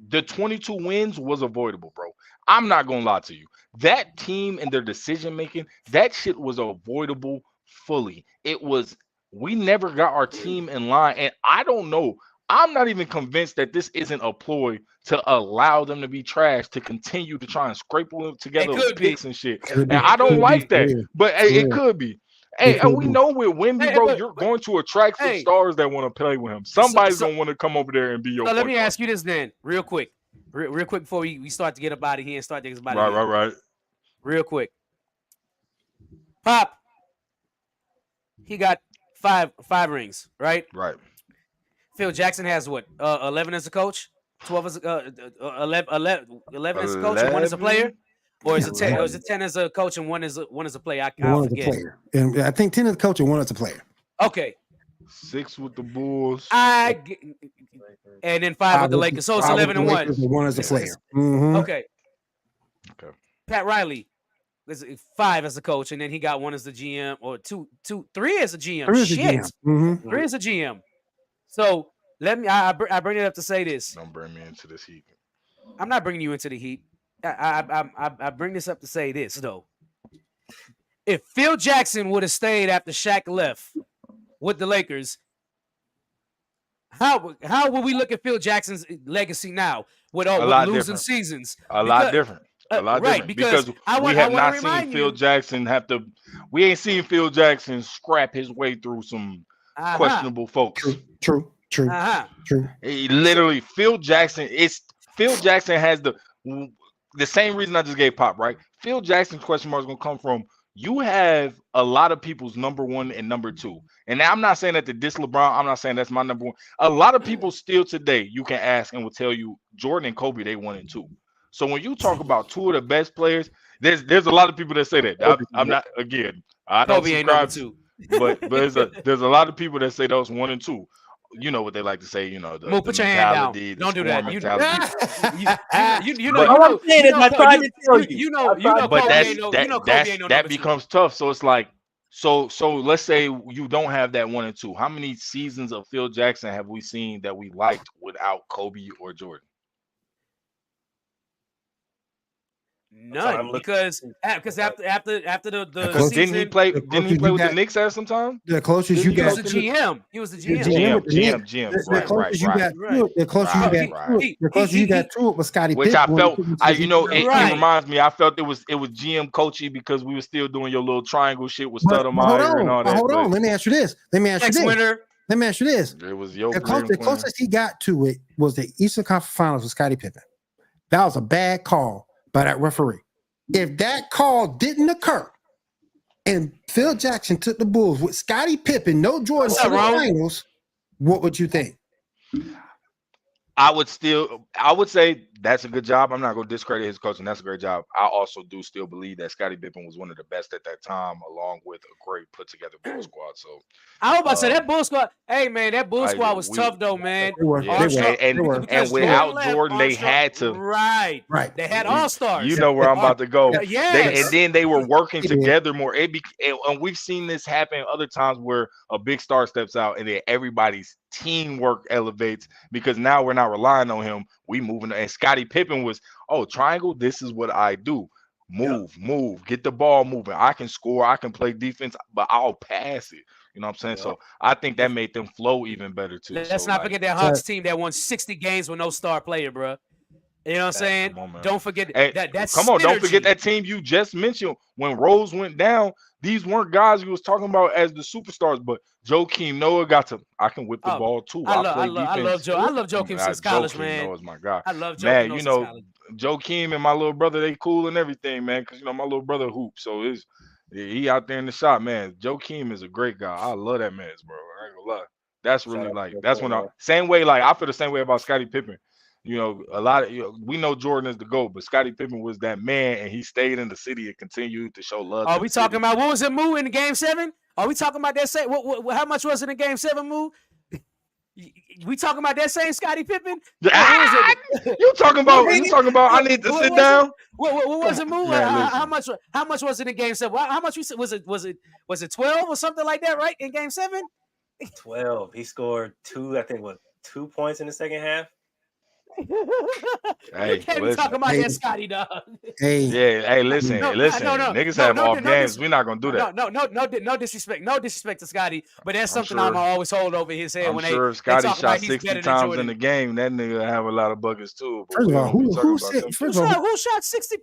Speaker 5: the 22 wins was avoidable, bro. I'm not gonna lie to you. That team and their decision making, that shit was avoidable fully. It was we never got our team in line, and I don't know. I'm not even convinced that this isn't a ploy to allow them to be trash to continue to try and scrape them
Speaker 4: It
Speaker 5: together with
Speaker 4: could be.
Speaker 5: picks and shit.
Speaker 3: Could
Speaker 5: And
Speaker 3: be.
Speaker 5: I
Speaker 4: It
Speaker 5: don't
Speaker 4: could
Speaker 3: Could be
Speaker 4: be.
Speaker 5: like
Speaker 3: for
Speaker 5: that,
Speaker 3: real.
Speaker 5: but
Speaker 3: For
Speaker 5: it
Speaker 3: real.
Speaker 5: could be.
Speaker 3: It
Speaker 5: Hey, and
Speaker 3: could
Speaker 5: we
Speaker 3: be.
Speaker 5: know with Wimby,
Speaker 4: Hey,
Speaker 5: bro, you're
Speaker 4: but
Speaker 5: going to attract some
Speaker 4: hey,
Speaker 5: stars that want to play with him.
Speaker 4: so,
Speaker 5: Somebody's
Speaker 4: so,
Speaker 5: gonna want to come over there and be your
Speaker 4: so let
Speaker 5: point
Speaker 4: me
Speaker 5: guard.
Speaker 4: ask you this then, real quick. Real quick before we start to get up out of here and start to get us out of
Speaker 5: Right,
Speaker 4: here.
Speaker 5: right, right,
Speaker 4: Real quick. Pop, he got five rings, right?
Speaker 5: right.
Speaker 4: Phil Jackson has what? 11 as a coach, 12 as a, 11 as a coach, and one as a player,
Speaker 5: 11.
Speaker 4: or is
Speaker 3: Yeah,
Speaker 4: it 10? Or is
Speaker 3: 11.
Speaker 4: it 10 as a coach and one as a player?
Speaker 3: And
Speaker 4: I'll
Speaker 3: one as a
Speaker 4: forget.
Speaker 3: player. And I think 10 as a coach and one as a player.
Speaker 4: Okay,
Speaker 5: 6 with the Bulls.
Speaker 4: and then 5 with the Lakers. So it's 11 and 1.
Speaker 3: Lakers and one as a
Speaker 4: It's-
Speaker 3: player.
Speaker 4: it's-
Speaker 3: Mhm.
Speaker 4: Okay.
Speaker 5: Okay.
Speaker 4: Pat Riley is 5 as a coach, and then he got 1 as the GM, or 3 as a GM.
Speaker 3: Three as a
Speaker 4: Shit,
Speaker 3: GM. Mhm.
Speaker 4: 3 as a GM. So let me. I bring it up to say this.
Speaker 5: Don't bring me into this heat.
Speaker 4: I'm not bringing you into the heat. I bring this up to say this though. If Phil Jackson would have stayed after Shaq left with the Lakers, how would we look at Phil Jackson's legacy now with
Speaker 5: A
Speaker 4: with
Speaker 5: lot
Speaker 4: losing
Speaker 5: different.
Speaker 4: seasons?
Speaker 5: A lot different. A lot
Speaker 4: right,
Speaker 5: different.
Speaker 4: because
Speaker 5: Because
Speaker 4: I
Speaker 5: we
Speaker 4: want
Speaker 5: have
Speaker 4: to
Speaker 5: not seen
Speaker 4: remind
Speaker 5: Phil
Speaker 4: you.
Speaker 5: Jackson have to. We ain't seen Phil Jackson scrap his way through some questionable folks.
Speaker 3: True.
Speaker 5: He literally, Phil Jackson. Phil Jackson has the same reason I just gave Pop, right? Phil Jackson's question mark is gonna come from you have a lot of people's number 1 and number 2. And I'm not saying that to diss LeBron. I'm not saying that's my number 1. A lot of people still today you can ask and will tell you Jordan and Kobe they 1 and 2. So when you talk about 2 of the best players, there's a lot of people that say that. I'm not again. I don't
Speaker 4: Kobe ain't number
Speaker 5: subscribe,
Speaker 4: 2.
Speaker 5: but there's a lot of people that say those 1 and 2. You know what they like to say, the
Speaker 4: Put your hand down.
Speaker 5: mentality, the
Speaker 4: Don't do
Speaker 5: scoring
Speaker 4: that.
Speaker 5: mentality.
Speaker 4: You
Speaker 5: But-
Speaker 4: know,
Speaker 1: All I'm saying is I tried to tell you.
Speaker 4: you know,
Speaker 5: But
Speaker 4: Kobe
Speaker 5: that's
Speaker 4: ain't no,
Speaker 5: that
Speaker 4: Kobe
Speaker 5: that's
Speaker 4: ain't no
Speaker 5: that
Speaker 4: number 2.
Speaker 5: becomes tough. So it's like so let's say you don't have that 1 and 2. How many seasons of Phil Jackson have we seen that we liked without Kobe or Jordan?
Speaker 4: None, because after the
Speaker 3: Because
Speaker 4: season,
Speaker 5: Didn't he play
Speaker 3: the
Speaker 5: with
Speaker 3: closest
Speaker 5: the Knicks at some time?
Speaker 3: The closest you
Speaker 5: Didn't he
Speaker 4: he
Speaker 3: got
Speaker 4: was
Speaker 5: go
Speaker 4: the
Speaker 5: to
Speaker 4: GM. He was the
Speaker 3: the
Speaker 4: GM.
Speaker 5: GM.
Speaker 3: The
Speaker 5: Right.
Speaker 3: closest you got
Speaker 4: Right.
Speaker 3: to it, the closest
Speaker 5: Right,
Speaker 3: you got
Speaker 5: right.
Speaker 3: to it, the closest you got to it was Scottie
Speaker 5: Which
Speaker 3: Pippen.
Speaker 5: I
Speaker 3: when he
Speaker 5: felt,
Speaker 3: took him to the
Speaker 5: it
Speaker 4: Right.
Speaker 5: reminds me. I felt it was GM coachy because we were still doing your little triangle shit with
Speaker 3: But hold
Speaker 5: Stoudemire and all
Speaker 3: on,
Speaker 5: that.
Speaker 3: hold on.
Speaker 5: But
Speaker 3: Let me ask you this.
Speaker 4: Next winter,
Speaker 3: Let me ask you this.
Speaker 5: it was your
Speaker 3: The
Speaker 5: Cleveland plan.
Speaker 3: closest he got to it was the Eastern Conference Finals with Scottie Pippen. That was a bad call by that referee. If that call didn't occur and Phil Jackson took the Bulls with Scottie Pippen, no Jordan
Speaker 4: What's
Speaker 3: to
Speaker 4: up,
Speaker 3: the
Speaker 4: Ron?
Speaker 3: finals, what would you think?
Speaker 5: I would say that's a good job. I'm not going to discredit his coaching. That's a great job. I also do still believe that Scottie Pippen was one of the best at that time, along with a great put together Bull squad. So
Speaker 4: I was about to say that Bull squad. Hey man, that Bull squad was
Speaker 5: we-
Speaker 4: tough though, man.
Speaker 3: They were.
Speaker 5: yeah,
Speaker 3: They
Speaker 4: Armstrong-
Speaker 3: were.
Speaker 5: and,
Speaker 3: They were.
Speaker 5: and
Speaker 4: because
Speaker 5: without
Speaker 4: left,
Speaker 5: Jordan, they
Speaker 4: Armstrong-
Speaker 5: had to.
Speaker 4: Right.
Speaker 3: Right.
Speaker 4: They had all stars.
Speaker 5: You know where I'm about to go.
Speaker 4: Yes.
Speaker 5: And then they were working
Speaker 3: Yeah.
Speaker 5: together more. And we've seen this happen other times where a big star steps out and then everybody's teamwork elevates because now we're not relying on him. We moving. And Scottie Pippen was, triangle, this is what I do. Move, get the ball moving. I can score, I can play defense, but I'll pass it. You know what I'm saying?
Speaker 1: Yep.
Speaker 5: So I think that made them flow even better too.
Speaker 4: Let's
Speaker 5: So,
Speaker 4: not
Speaker 5: like,
Speaker 4: forget that Hawks team that won 60 games with no star player, bro. You know what I'm saying?
Speaker 5: come on, man.
Speaker 4: Don't forget
Speaker 5: Hey,
Speaker 4: that's
Speaker 5: come on, don't
Speaker 4: synergy.
Speaker 5: forget that team you just mentioned when Rose went down. These weren't guys you was talking about as the superstars, but Joakim Noah I can whip the ball too.
Speaker 4: I
Speaker 5: play defense.
Speaker 4: love Joakim since college,
Speaker 5: Joakim
Speaker 4: man.
Speaker 5: Noah's my guy.
Speaker 4: I love Joakim
Speaker 5: Man,
Speaker 4: since college.
Speaker 5: Joakim and my little brother, they cool and everything, man. Because my little brother hoops, so he out there in the shop, man. Joakim is a great guy. I love that man, bro. I ain't gonna lie. That's really that's when same way. Like I feel the same way about Scottie Pippen. A lot of we know Jordan is the GOAT, but Scottie Pippen was that man, and he stayed in the city and continued to show love.
Speaker 4: Are we talking about what was it, Moo, in Game 7? Are we talking about that? How much was it in Game 7, Moo? We talking about that same Scottie Pippen?
Speaker 5: Ah, you talking about? I need to sit down.
Speaker 4: What was it, Moo?
Speaker 5: Man,
Speaker 4: How much was it in Game 7? How much was it 12 or something like that? Right in Game 7?
Speaker 1: 12. He scored 2. I think 2 points in the second half.
Speaker 4: You can't be talking about that Scotty, dog.
Speaker 5: Hey, listen, niggas have off games. We're not gonna do that.
Speaker 4: No disrespect to Scotty, but that's something I'm always hold over his head.
Speaker 5: I'm sure if Scotty shot 60 times in the game, that nigga have a lot of buckets too.
Speaker 3: First of all, who
Speaker 4: shot 60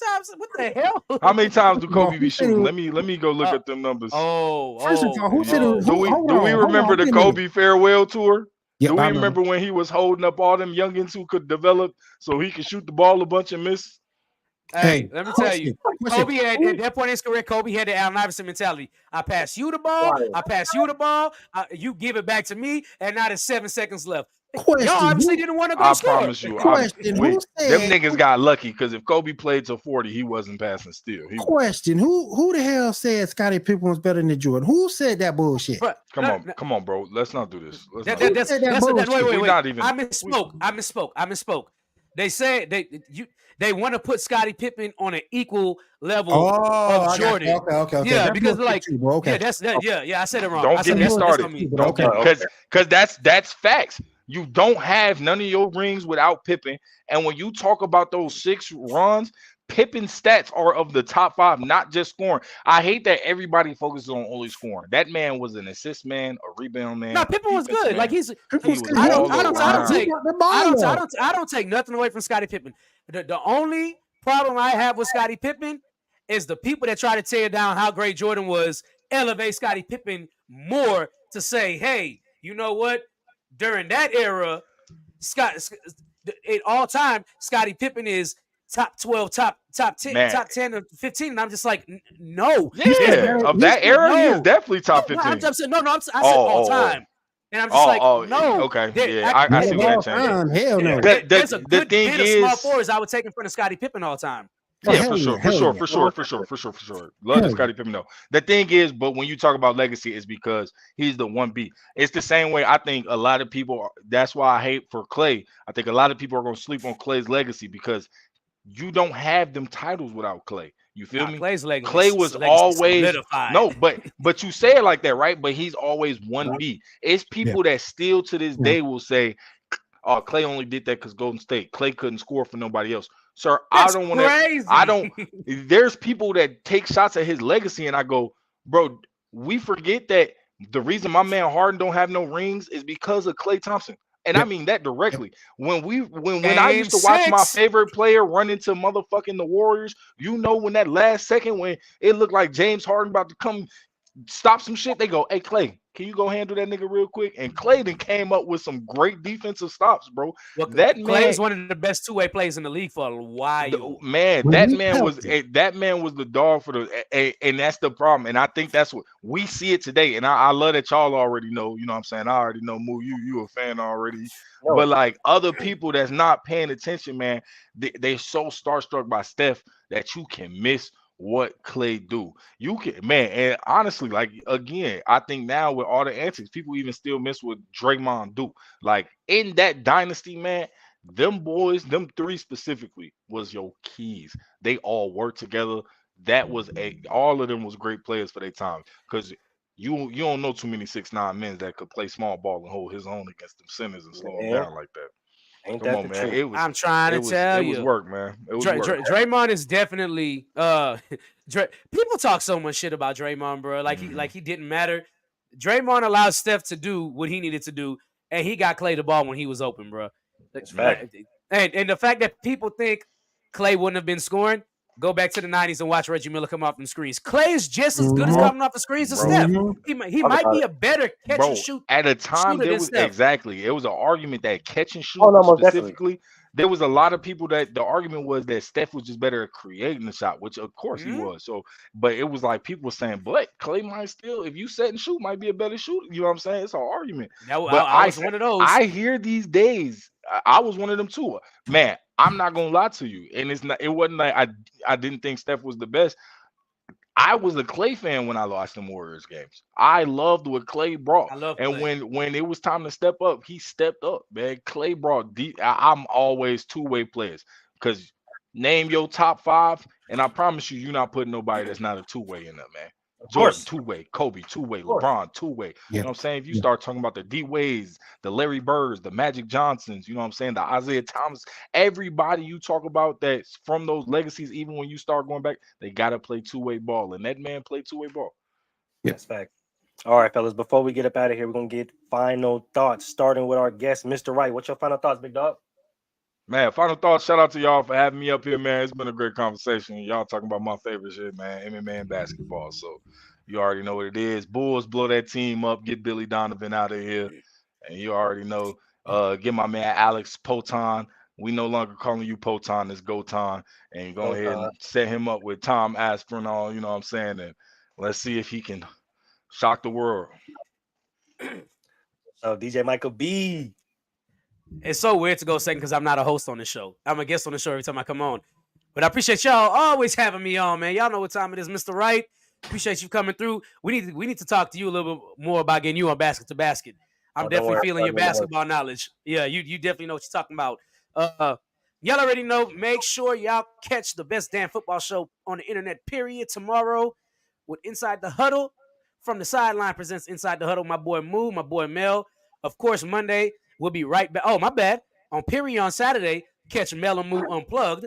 Speaker 4: times? What the hell?
Speaker 5: How many times do Kobe be shooting? Let me go look at them numbers.
Speaker 3: First of all,
Speaker 5: do we remember the Kobe farewell tour?
Speaker 3: Yep,
Speaker 5: do we remember when he was holding up all them youngins who could develop so he could shoot the ball a bunch and miss?
Speaker 4: Hey, let me tell you, Kobe had at that point in his career, Kobe had the Allen Iverson mentality. I pass you the ball, you give it back to me, and now there's 7 seconds left. Y'all obviously didn't want to go score.
Speaker 5: I promise you. Them niggas got lucky because if Kobe played to 40, he wasn't passing still.
Speaker 3: Who the hell said Scottie Pippen was better than Jordan? Who said that bullshit?
Speaker 5: Come on, bro. Let's not do this.
Speaker 4: Wait. I misspoke. They said they want to put Scottie Pippen on an equal level of Jordan.
Speaker 3: Okay.
Speaker 4: Yeah, because I said it wrong.
Speaker 5: Don't get me started. Because that's facts. You don't have none of your rings without Pippen. And when you talk about those 6 runs, Pippen's stats are of the top 5, not just scoring. I hate that everybody focuses on only scoring. That man was an assist man, a rebound man.
Speaker 4: No, Pippen was good.
Speaker 5: Man.
Speaker 4: Like I don't take nothing away from Scottie Pippen. The only problem I have with Scottie Pippen is the people that try to tear down how great Jordan was elevate Scottie Pippen more to say, hey, you know what? During that era, at all time, Scottie Pippen is top 12, top 10, man. Top 10 or 15. And I'm just like, no.
Speaker 5: Yeah, of that era, he is definitely top 15.
Speaker 4: I said all time. And I'm just no.
Speaker 5: Okay, yeah, I see what you're saying.
Speaker 3: Hell no.
Speaker 4: There's a good bit of small forwards I would take in front of Scottie Pippen all time.
Speaker 5: Yeah, for sure. Love this Scottie Pippen though. The thing is, but when you talk about legacy, it's because he's the 1B. It's the same way I think a lot of people. That's why I hate for Clay. I think a lot of people are gonna sleep on Clay's legacy because you don't have them titles without Clay. You feel me?
Speaker 4: Clay's legacy,
Speaker 5: Clay was always solidified. No, but you say it like that, right? But he's always 1B. It's people that still to this day will say, "Oh, Clay only did that because Golden State. Clay couldn't score for nobody else." Sir,
Speaker 4: that's
Speaker 5: I don't want to. There's people that take shots at his legacy, and I go, bro. We forget that the reason my man Harden don't have no rings is because of Klay Thompson, and I mean that directly. When I used to watch my favorite player run into motherfucking the Warriors, you know, when that last second when it looked like James Harden about to come stop some shit, they go, "Hey Klay, can you go handle that nigga real quick?" And Klay then came up with some great defensive stops, bro.
Speaker 4: Well, that Klay is one of the best 2-way players in the league for a while.
Speaker 5: That man was the dog for the, and that's the problem. And I think that's what we see it today. And I love that y'all already know. You know what I'm saying? I already know. Moo, you a fan already. No. But like other people that's not paying attention, man, they so starstruck by Steph that you can miss what Clay do. You can, man, and honestly, like again, I think now with all the antics, people even still miss what Draymond do. Like in that dynasty, man, them boys, them 3 specifically, was your keys. They all worked together. That was all of them was great players for their time. Because you don't know too many 6'9" men that could play small ball and hold his own against them centers and slow him down like that.
Speaker 1: Ain't Come that on,
Speaker 5: man. It was,
Speaker 4: I'm trying to tell you.
Speaker 5: It was work, man. It was work.
Speaker 4: Draymond is definitely people talk so much shit about Draymond, bro. Like he didn't matter. Draymond allowed Steph to do what he needed to do, and he got Clay the ball when he was open, bro.
Speaker 1: That's fact.
Speaker 4: And the fact that people think Clay wouldn't have been scoring, go back to the 90s and watch Reggie Miller come off them screens. Clay is just as good as coming off the screens as Steph. He might be a better catch and shoot.
Speaker 5: At a time, there was it was an argument that catch and shoot specifically. There was a lot of people that the argument was that Steph was just better at creating the shot, which of course he was. So, but it was like people were saying, but Clay might still, if you set and shoot, might be a better shooter. You know what I'm saying? It's an argument.
Speaker 4: I was one of those.
Speaker 5: I hear these days. I was one of them too. Man, I'm not gonna lie to you, and it wasn't like I didn't think Steph was the best. I was a Clay fan when I watched them Warriors games. I loved what Clay brought.
Speaker 4: I love
Speaker 5: And
Speaker 4: Clay.
Speaker 5: when it was time to step up, he stepped up, man. Clay brought deep. I'm always two-way players because name your top five, and I promise you, you're not putting nobody that's not a two-way in there, man.
Speaker 1: Of
Speaker 5: Jordan,
Speaker 1: course,
Speaker 5: two-way, Kobe, two-way,
Speaker 1: of course.
Speaker 5: LeBron, two-way. You
Speaker 3: Yeah.
Speaker 5: know what I'm saying? If you
Speaker 3: Yeah.
Speaker 5: start talking about the D Ways, the Larry Birds, the Magic Johnsons, you know what I'm saying? The Isaiah Thomas, everybody you talk about that's from those legacies, even when you start going back, they gotta play two-way ball. And that man played two-way ball.
Speaker 3: Yeah.
Speaker 1: That's fact. All right, fellas. Before we get up out of here, we're gonna get final thoughts, starting with our guest, Mr. Wright. What's your final thoughts, big dog?
Speaker 5: Man, final thoughts. Shout out to y'all for having me up here, man. It's been a great conversation. Y'all talking about my favorite shit, man. MMA and basketball. So you already know what it is. Bulls blow that team up. Get Billy Donovan out of here. And you already know. Get my man Alex Poton. We no longer calling you Poton. It's Goton. And go
Speaker 1: Go
Speaker 5: ahead and set him up with Tom Aspinall. You know what I'm saying? And let's see if he can shock the world.
Speaker 1: DJ Michael B.
Speaker 4: It's so weird to go second because I'm not a host on the show. I'm a guest on the show every time I come on. But I appreciate y'all always having me on, man. Y'all know what time it is, Mr. Wright. Appreciate you coming through. We need to talk to you a little bit more about getting you on Basket to Basket. I'm definitely feeling your basketball knowledge. Yeah, you definitely know what you're talking about. Y'all already know. Make sure y'all catch the best damn football show on the internet, period, tomorrow with Inside the Huddle. From the Sideline presents Inside the Huddle. My boy Moo, my boy Mel. Of course, Monday we'll be right back. Oh, my bad. On Period on Saturday, catch Mel and Moo Unplugged,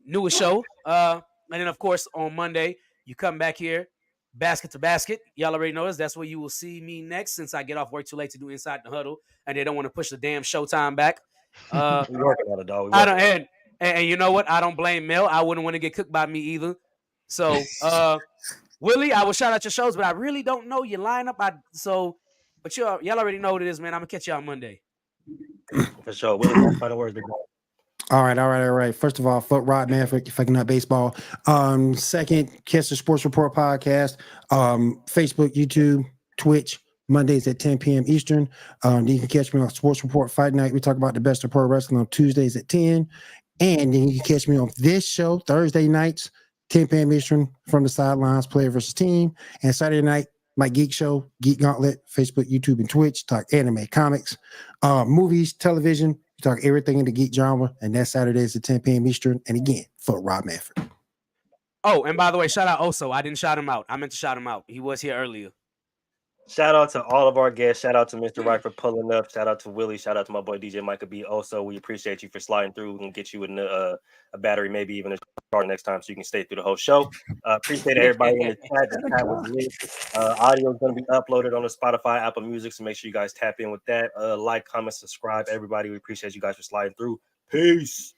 Speaker 4: newest show. And then, of course, on Monday, you come back here, Basket to Basket. Y'all already know this. That's where you will see me next since I get off work too late to do Inside the Huddle, and they don't want to push the damn showtime back.
Speaker 1: We working on it, dog.
Speaker 4: I don't, and you know what? I don't blame Mel. I wouldn't want to get cooked by me either. So, Willie, I will shout out your shows, but I really don't know your lineup. But y'all already know what it is, man. I'm gonna catch y'all Monday.
Speaker 1: For sure. Willie, final words, big dog.
Speaker 3: All right. First of all, fuck Rod Manfred, fucking up baseball. Second, catch the Sports Report podcast. Facebook, YouTube, Twitch, Mondays at 10 p.m. Eastern. You can catch me on Sports Report Fight Night. We talk about the best of pro wrestling on Tuesdays at 10. And then you can catch me on this show Thursday nights, 10 p.m. Eastern, from the Sidelines, Player versus Team. And Saturday night, my geek show, Geek Gauntlet, Facebook, YouTube, and Twitch. Talk anime, comics, movies, television. We talk everything in the geek genre. And that Saturdays at 10 p.m. Eastern. And again, for Rob Manfred.
Speaker 4: Oh, and by the way, shout out Oso. I didn't shout him out. I meant to shout him out. He was here earlier.
Speaker 1: Shout out to all of our guests. Shout out to Mr. Wright for pulling up. Shout out to Willie. Shout out to my boy DJ Michael B. Also, we appreciate you for sliding through. We can get you a battery, maybe even a charger next time, so you can stay through the whole show. Appreciate everybody in the chat. The chat was lit. Audio is going to be uploaded on the Spotify, Apple Music, so make sure you guys tap in with that. Like, comment, subscribe. Everybody, we appreciate you guys for sliding through. Peace.